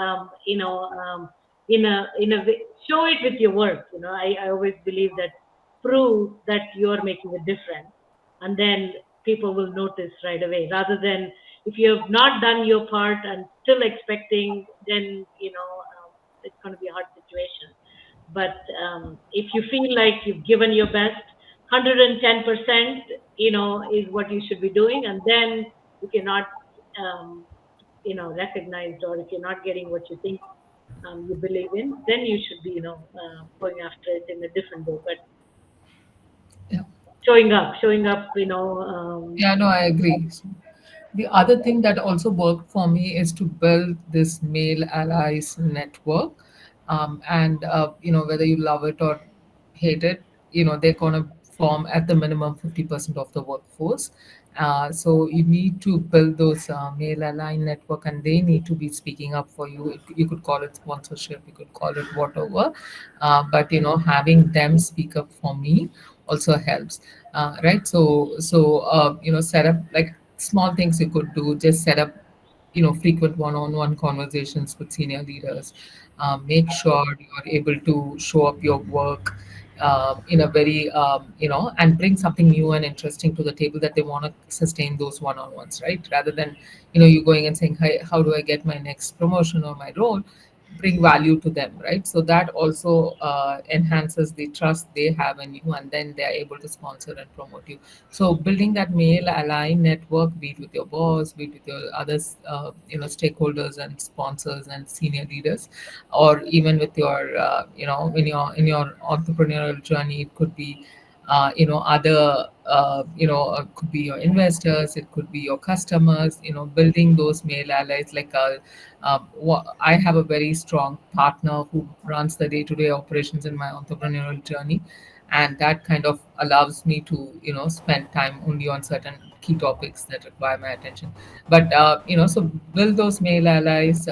show it with your work. I always believe that prove that you're making a difference, and then people will notice right away, rather than if you have not done your part and still expecting, then it's going to be a hard situation. But if you feel like you've given your best, 110%, is what you should be doing. And then if you're not, um, recognized, or if you're not getting what you think you believe in, then you should be, going after it in a different way. But Yeah. showing up, Yeah, no, I agree. The other thing that also worked for me is to build this male allies network. And whether you love it or hate it, they're going to form at the minimum 50% of the workforce. So you need to build those male ally network, and they need to be speaking up for you. You could call it sponsorship, you could call it whatever. But having them speak up for me also helps, right? So set up like small things you could do. Just set up frequent one-on-one conversations with senior leaders. Make sure you're able to show up your work in a very and bring something new and interesting to the table, that they want to sustain those one-on-ones, right? Rather than you going and saying, hey, how do I get my next promotion or my role? Bring value to them, right? So that also enhances the trust they have in you, and then they're able to sponsor and promote you. So building that male ally network, be it with your boss, be it with your others, stakeholders and sponsors and senior leaders, or even with your, in your entrepreneurial journey, it could be, other, could be your investors, it could be your customers. Building those male allies, like I have a very strong partner who runs the day-to-day operations in my entrepreneurial journey, and that kind of allows me to spend time only on certain key topics that require my attention. But so build those male allies,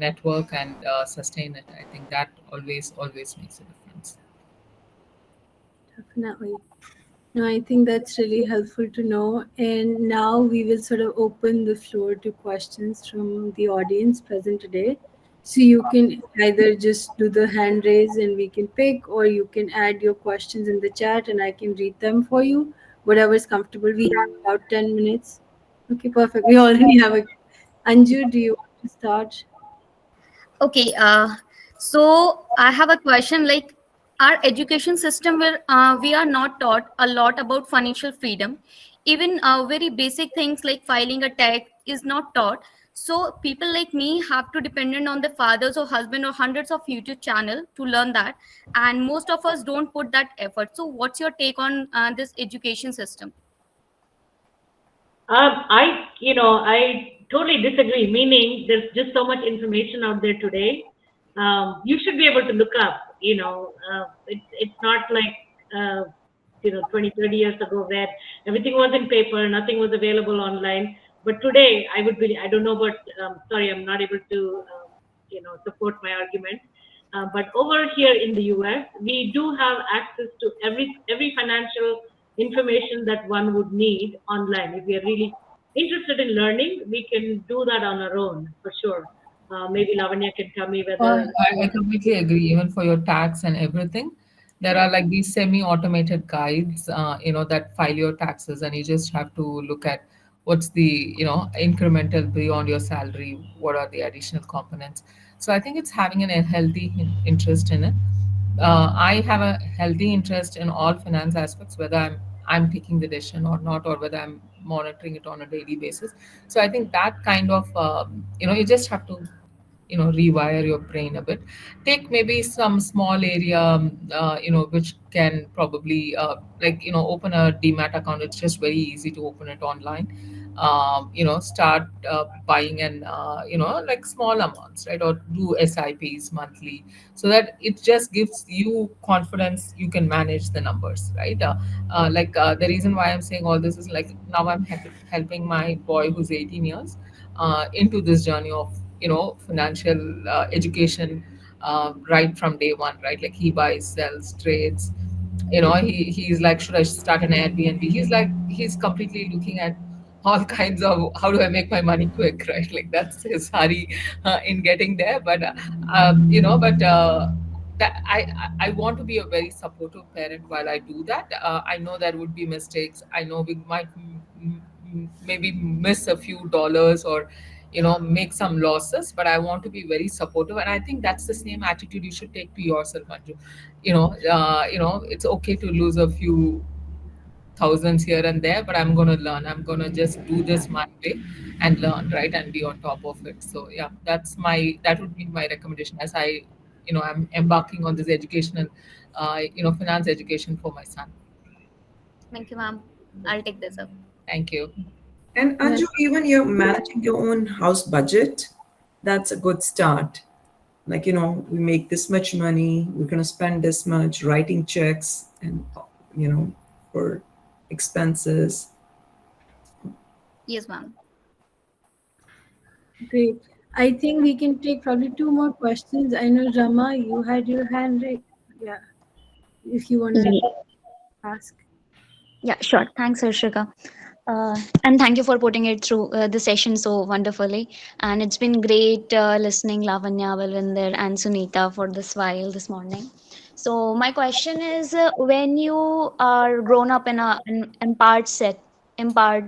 network, and sustain it. I think that always makes a difference. definitely. No, I think that's really helpful to know. And now we will sort of open the floor to questions from the audience present today. So you can either just do the hand raise and we can pick, or you can add your questions in the chat and I can read them for you. Whatever is comfortable. We have about 10 minutes. Okay, perfect. We already have a. Anju, do you want to start? Okay, so I have a question. Like, our education system, where we are not taught a lot about financial freedom. Even very basic things like filing a tax is not taught. So people like me have to dependent on the fathers or husband or hundreds of YouTube channel to learn that, and most of us don't put that effort. So what's your take on this education system? I totally disagree. Meaning, there's just so much information out there today. You should be able to look up. It's not like 20, 30 years ago, where everything was in paper, nothing was available online. But today, I would be. I don't know, but sorry, I'm not able to support my argument. But over here in the US, we do have access to every financial information that one would need online. If we are really interested in learning, we can do that on our own, for sure. Maybe Lavanya can tell me Well, whether. I completely agree. Even for your tax and everything, there are like these semi-automated guides, that file your taxes, and you just have to look at what's the, incremental beyond your salary, what are the additional components. So I think it's having a healthy interest in it. I have a healthy interest in all finance aspects, whether I'm taking the decision or not, or whether I'm monitoring it on a daily basis. So I think that kind of, you just have to rewire your brain a bit. Take maybe some small area, which can probably like open a demat account. It's just very easy to open it online. Start buying and like small amounts, right? Or do SIPs monthly, so that it just gives you confidence you can manage the numbers, right? The reason why I'm saying all this is like now I'm helping my boy who's 18 years into this journey of financial education, right from day one, right? Like he buys, sells, trades. He's like, should I start an Airbnb? He's completely looking at all kinds of how do I make my money quick, right? Like that's his hurry in getting there. But that I want to be a very supportive parent while I do that. I know there would be mistakes. I know we might maybe miss a few dollars, or make some losses, but I want to be very supportive, and I think that's the same attitude you should take to yourself, Manju. It's okay to lose a few thousands here and there, but I'm going to learn. I'm going to just do this my way and learn, right? And be on top of it. So yeah, that would be my recommendation as I'm embarking on this educational, finance education for my son. Thank you, ma'am. I'll take this up. Thank you. And Anju, even you're managing your own house budget, that's a good start. Like, we make this much money, we're going to spend this much, writing checks and, for expenses. Yes, ma'am. Great. I think we can take probably two more questions. I know Rama, you had your hand right. Yeah, if you want to Ye- ask. Yeah, sure. Thanks, Harshika. And thank you for putting it through the session so wonderfully. And it's been great listening Lavanya, Balwinder, and Sunita for this while this morning. So my question is, when you are grown up in a empowered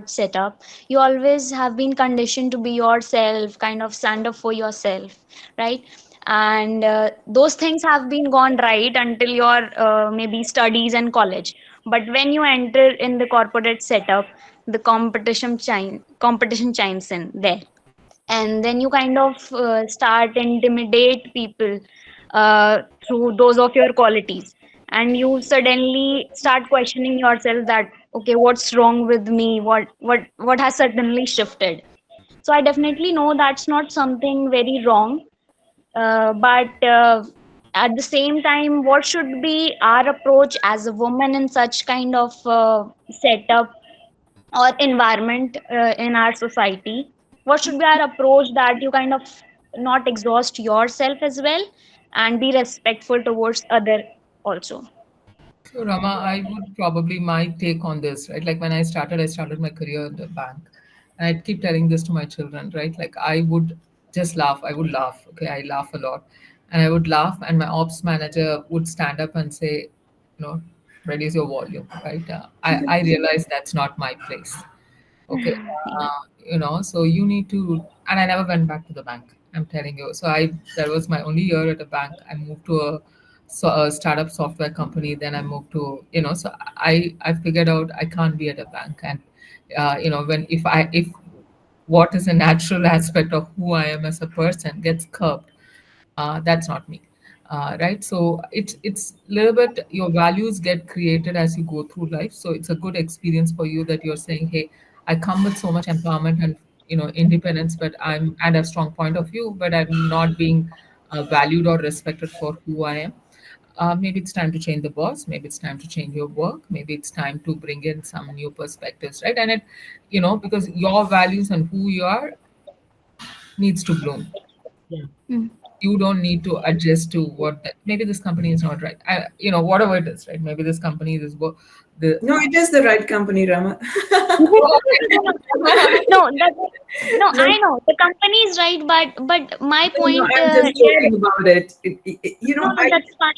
setup, you always have been conditioned to be yourself, kind of stand up for yourself, right? And those things have been gone right until your maybe studies and college. But when you enter in the corporate setup, the competition chimes in there, and then you kind of start intimidate people through those of your qualities, and you suddenly start questioning yourself that, okay, what's wrong with me, what has suddenly shifted. So I definitely know that's not something very wrong, but at the same time, what should be our approach as a woman in such kind of setup or environment in our society? What should be our approach that you kind of not exhaust yourself as well and be respectful towards other also? So Rama, I would probably my take on this, right? Like when I started my career in the bank, and I'd keep telling this to my children, right? Like I would just laugh. I would laugh. Okay, I laugh a lot, and I would laugh, and my ops manager would stand up and say, you know, reduce your volume, right? I realized that's not my place. Okay, Yeah. so you need to, and I never went back to the bank. I'm telling you. So that was my only year at a bank. I moved to a startup software company. Then I moved to, so I figured out I can't be at a bank, and when if what is a natural aspect of who I am as a person gets curbed, that's not me, right? So it's a little bit, your values get created as you go through life, so it's a good experience for you that you're saying, hey, I come with so much empowerment and independence, but I'm at a strong point of view, but I'm not being valued or respected for who I am. Maybe it's time to change the boss, maybe it's time to change your work, maybe it's time to bring in some new perspectives, right? And it, because your values and who you are needs to bloom. Yeah. Mm. You don't need to adjust to what maybe this company is not right. Whatever it is, right? Maybe this company is The No, it is the right company, Rama. No, that, no, No, I know the company is right, but my no, point I'm just here, joking about it. no, no, that's fine.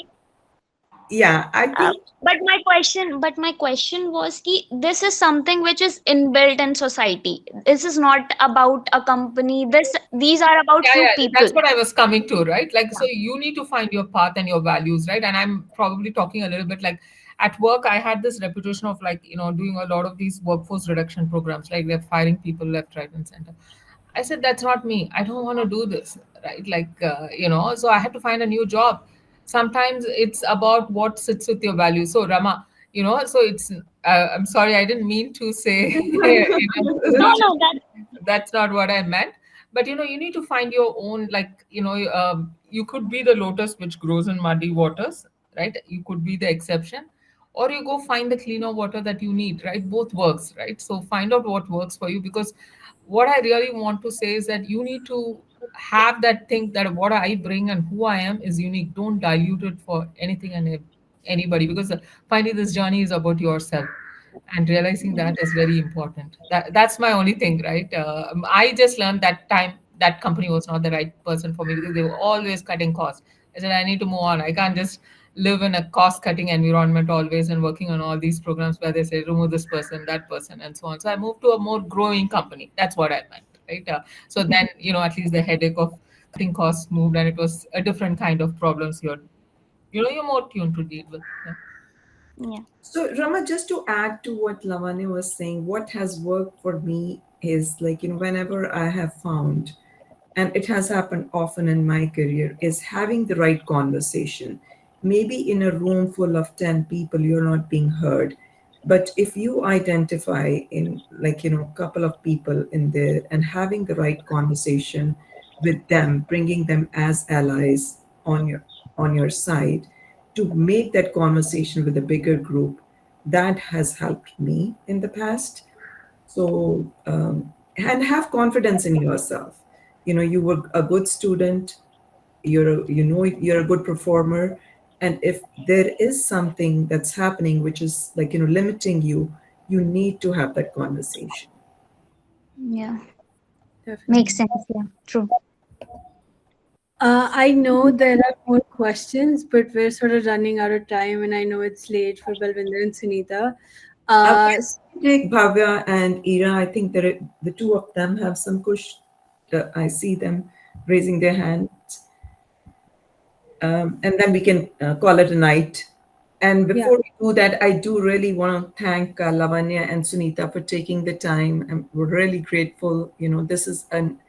Yeah, I think But my question was ki this is something which is inbuilt in society. This is not about a company. These are about Yeah, few yeah, people. that's what I was coming to, right? Like, so Yeah. you need to find your path and your values, right? And I'm probably talking a little bit like at work, I had this reputation of like, doing a lot of these workforce reduction programs, like they're firing people left, right, and center. I said, that's not me. I don't want to do this, right? Like, so I had to find a new job. Sometimes it's about what sits with your values. So, Rama, so I'm sorry, I didn't mean to say, it's No, not no, that that's not what I meant. But you need to find your own, like, you could be the lotus which grows in muddy waters, right? You could be the exception, or you go find the cleaner water that you need, right? Both works, right? So find out what works for you, because what I really want to say is that you need to have that thing that what I bring and who I am is unique. Don't dilute it for anything and anybody, because finally this journey is about yourself, and realizing that is very important. That's my only thing, right? I just learned that time that company was not the right person for me, because they were always cutting costs. I said I need to move on. I can't just live in a cost cutting environment always and working on all these programs where they say remove this person, that person, and so on. So I moved to a more growing company. That's what I meant, right? So then, at least the headache of cutting costs moved, and it was a different kind of problems you're more tuned to deal with. Yeah. yeah. so. Rama, just to add to what Lavanya was saying, what has worked for me is like, whenever I have found, and it has happened often in my career, is having the right conversation. Maybe in a room full of 10 people, you're not being heard. But if you identify in like, a couple of people in there and having the right conversation with them, bringing them as allies on your side to make that conversation with a bigger group, that has helped me in the past. So and have confidence in yourself. You were a good student. You're a good performer. And if there is something that's happening which is like, limiting you, you need to have that conversation. Yeah, Definitely. makes sense. Yeah, true. I know there are more questions, but we're sort of running out of time, and I know it's late for Balwinder and Sunita. Uh, Can we take Bhavya and Ira? I think the two of them have some push. I see them raising their hand. And then we can call it a night. And yeah, before we do that, I do really want to thank Lavanya and Sunita for taking the time. We're really grateful. This is an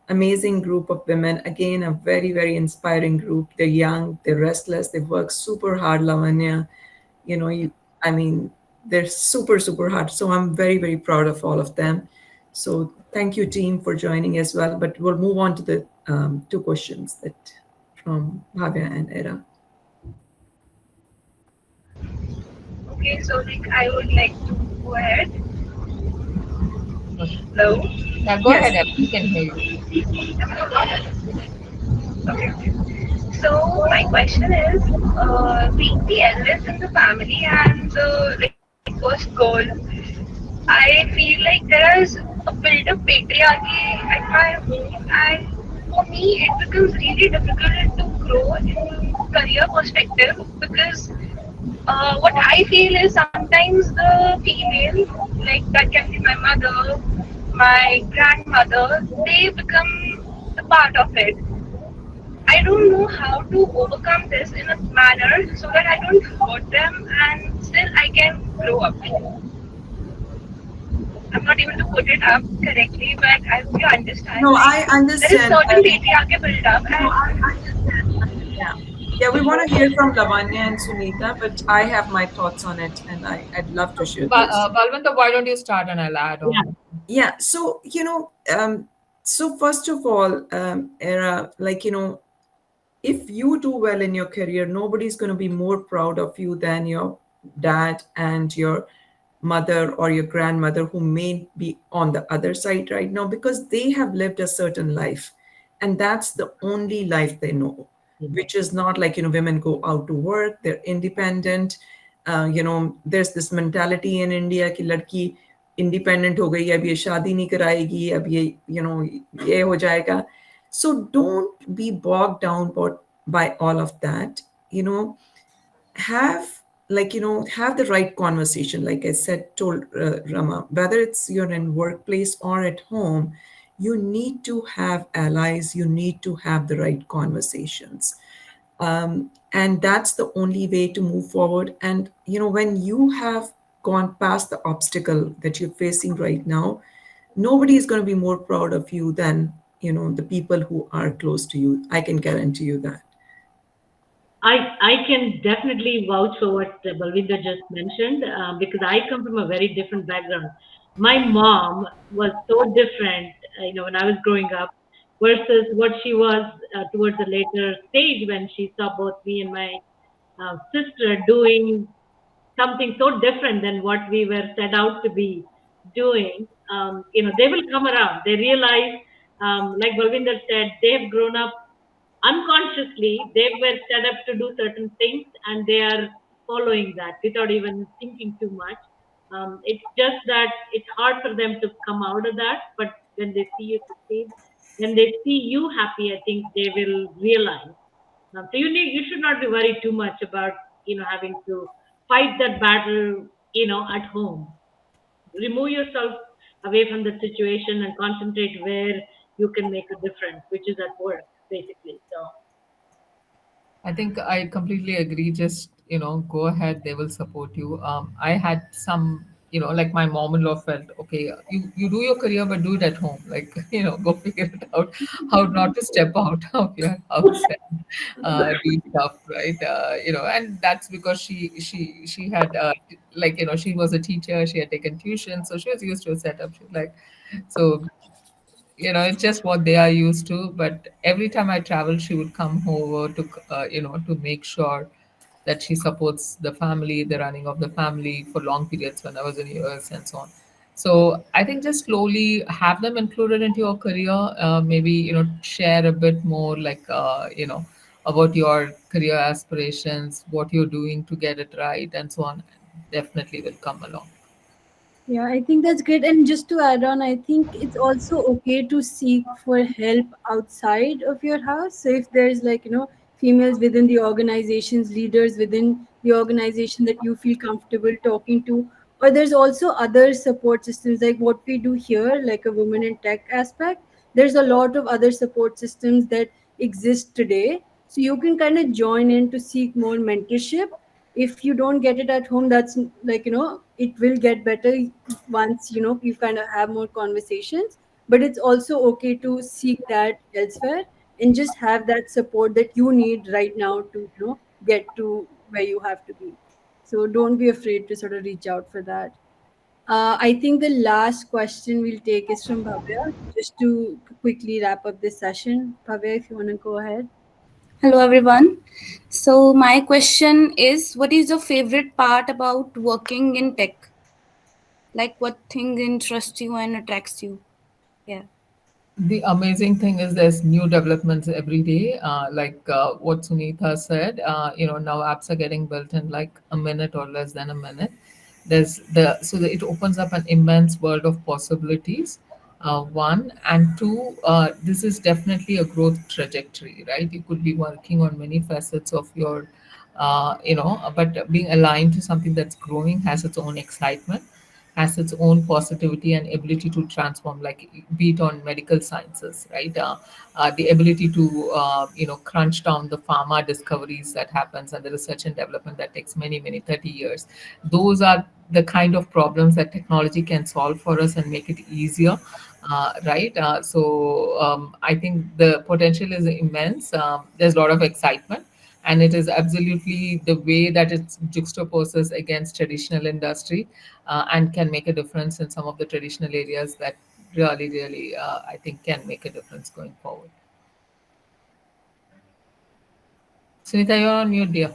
amazing group of women. Again, a very, very inspiring group. They're young, they're restless, they work super hard, Lavanya. I mean, they're super, super hard. So I'm very, very proud of all of them. So thank you, team, for joining as well. But we'll move on to the two questions that from Bhavya and Era. Okay, so like I would like to go ahead. Okay. Hello. Yeah, go ahead, Yes. Em. We can hear you. Okay. So my question is, being the eldest in the family and the like first girl, I feel like there is a built-up patriarchy at my home, and for me, it becomes really difficult to grow in career perspective because what I feel is sometimes the female, like that can be my mother, my grandmother, they become a part of it. I don't know how to overcome this in a manner so that I don't hurt them and still I can grow up. I'm not able to put it up correctly, but I hope you understand. No, Like I there is understand. certain patriarchy built up, and Yeah. Yeah, we want to hear from Lavanya and Sunita, but I have my thoughts on it and I'd love to share those. Balwanta, why don't you start and I'll add Yeah. on? Yeah. So, so first of all, Era, like, if you do well in your career, nobody's going to be more proud of you than your dad and your mother or your grandmother who may be on the other side right now because they have lived a certain life. And that's the only life they know, which is not like, women go out to work, they're independent. there's this mentality in India कि लड़की independent हो गई, अब ये शादी नहीं कराएगी, अब ये ये हो जाएगा. So don't be bogged down by all of that. Have have the right conversation. Like I said, told Rama, whether it's you're in workplace or at home, you need to have allies. You need to have the right conversations, and that's the only way to move forward. And when you have gone past the obstacle that you're facing right now, nobody is going to be more proud of you than the people who are close to you. I can guarantee you that. I can definitely vouch for what Balwinder just mentioned because I come from a very different background. My mom was so different, when I was growing up versus what she was towards the later stage when she saw both me and my sister doing something so different than what we were set out to be doing. They will come around. They realize, like Balwinder said, they've grown up unconsciously. They were set up to do certain things and they are following that without even thinking too much. It's just that it's hard for them to come out of that, but when they see you succeed, when they see you happy, I think they will realize. So you should not be worried too much about having to fight that battle at home. Remove yourself away from the situation and concentrate where you can make a difference, which is at work basically. So I think I completely agree. Just, go ahead, they will support you. I had some, like my mom-in-law felt, okay, you do your career, but do it at home. Like, go figure it out how not to step out of your house and do stuff, right? And that's because she had, like, she was a teacher, she had taken tuition, so she was used to a setup. She's like, so it's just what they are used to. But every time I travel, she would come over to to make sure that she supports the family, the running of the family for long periods when I was in US and so on. So I think just slowly have them included into your career. Maybe share a bit more, like about your career aspirations, what you're doing to get it right, and so on. Definitely will come along. Yeah, I think that's great. And just to add on, I think it's also okay to seek for help outside of your house. So if there's females within the organizations, leaders within the organization that you feel comfortable talking to, or there's also other support systems like what we do here, like a women in tech aspect. There's a lot of other support systems that exist today. So you can kind of join in to seek more mentorship. If you don't get it at home, that's it will get better once you kind of have more conversations. But it's also okay to seek that elsewhere and just have that support that you need right now to get to where you have to be. So don't be afraid to sort of reach out for that. I think the last question we'll take is from Bhavya, just to quickly wrap up this session. Bhavya, if you want to go ahead. Hello, everyone. So, my question is, what is your favorite part about working in tech? Like, what thing interests you and attracts you? Yeah. The amazing thing is there's new developments every day. Like what Sunita said, now apps are getting built in like a minute or less than a minute. It opens up an immense world of possibilities. One and two, this is definitely a growth trajectory, right? You could be working on many facets of your, but being aligned to something that's growing has its own excitement, has its own positivity and ability to transform, like be it on medical sciences, right? The ability to crunch down the pharma discoveries that happens and the research and development that takes many, many 30 years. Those are the kind of problems that technology can solve for us and make it easier, right? I think the potential is immense. There's a lot of excitement, and it is absolutely the way that it juxtaposes against traditional industry, and can make a difference in some of the traditional areas that really, really, I think can make a difference going forward. Sunita, you're on mute, dear.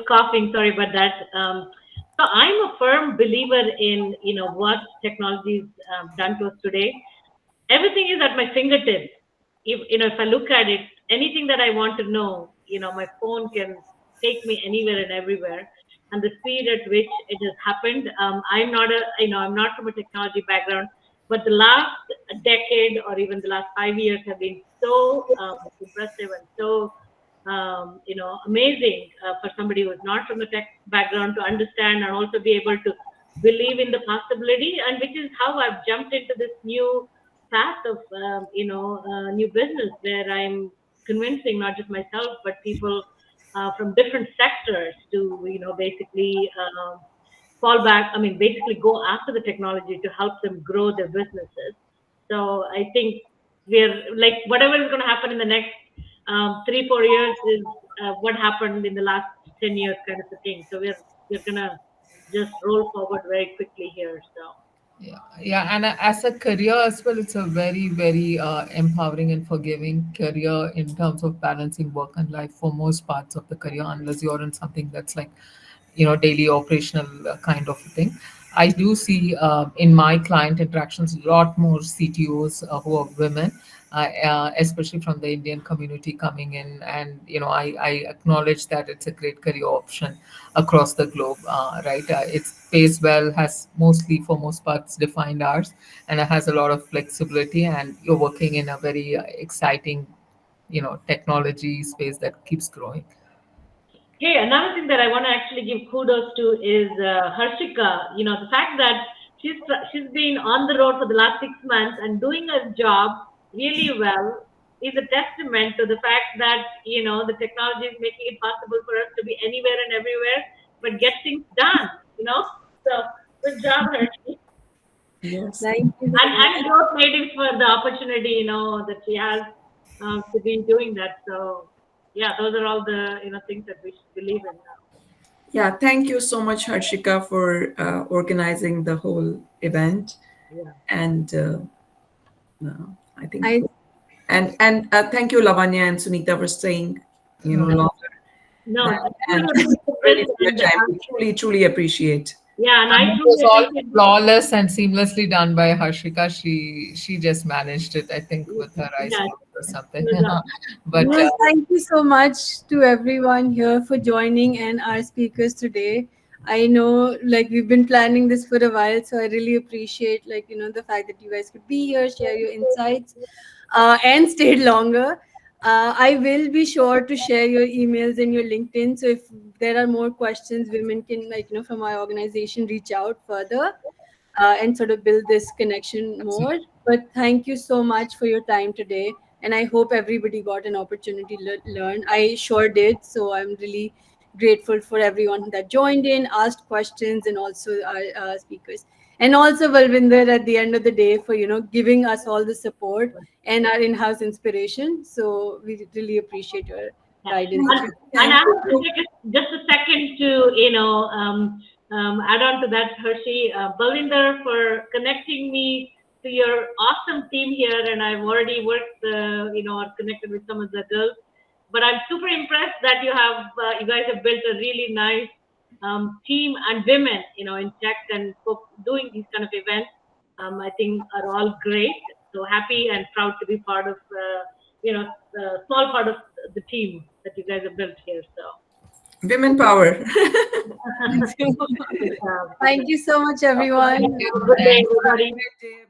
coughing. Sorry about that. So I'm a firm believer in what technology's done to us today. Everything is at my fingertips. If I look at it, anything that I want to know, my phone can take me anywhere and everywhere. And the speed at which it has happened. I'm not a, I'm not from a technology background, but the last decade or even the last 5 years have been so impressive and so amazing for somebody who is not from a tech background to understand and also be able to believe in the possibility, and which is how I've jumped into this new path of new business where I'm convincing not just myself but people from different sectors to basically fall back. I mean, basically go after the technology to help them grow their businesses. So I think we're like whatever is going to happen in the next 3-4 years is what happened in the last 10 years, kind of a thing. So we're gonna just roll forward very quickly here. So Yeah, and as a career as well, it's a very, very empowering and forgiving career in terms of balancing work and life for most parts of the career, unless you're in something that's like, daily operational kind of a thing. I do see in my client interactions a lot more CTOs who are women, especially from the Indian community coming in, and I acknowledge that it's a great career option across the globe, right? It pays well, has mostly for most parts defined hours, and it has a lot of flexibility, and you're working in a very exciting, technology space that keeps growing. hey, another thing that I want to actually give kudos to is Harshika. The fact that she's been on the road for the last 6 months and doing her job really well is a testament to the fact that the technology is making it possible for us to be anywhere and everywhere, but get things done. So good job, Harshika. Yes. Thank you. And growth natives for the opportunity that she has to be doing that. So yeah, those are all the things that we should believe in now. Yeah, thank you so much, Harshika, for organizing the whole event. Yeah. And I think, I and thank you, Lavanya and Sunita, for staying, longer. No, That, I and truly really appreciate for this, your time. We truly, truly appreciate. yeah, and And I it truly was all appreciate this. flawless and seamlessly done by Harshika. She just managed it, I think, with her eyes Yeah, closed or something. it was, But Yes, thank you so much to everyone here for joining and our speakers today. I know like we've been planning this for a while, so I really appreciate the fact that you guys could be here, share your insights, and stayed longer. I will be sure to share your emails and your LinkedIn. So if there are more questions, women can from our organization reach out further and sort of build this connection more. But thank you so much for your time today. And I hope everybody got an opportunity to learn. I sure did. So I'm really grateful for everyone that joined in, asked questions, and also our speakers. And also Valvinder at the end of the day for giving us all the support and our in-house inspiration. So we really appreciate your yeah. guidance. And Thank I want to you. take just a second to add on to that, Hershey, Balwinder, for connecting me to your awesome team here, and I've already worked, or connected with some of the girls. But I'm super impressed that you guys have built a really nice team and women, in tech and doing these kind of events. I think are all great. So happy and proud to be part of, small part of the team that you guys have built here. So Women power. good job. Thank you so much, Okay, everyone. have a good day, thanks. everybody. Great day,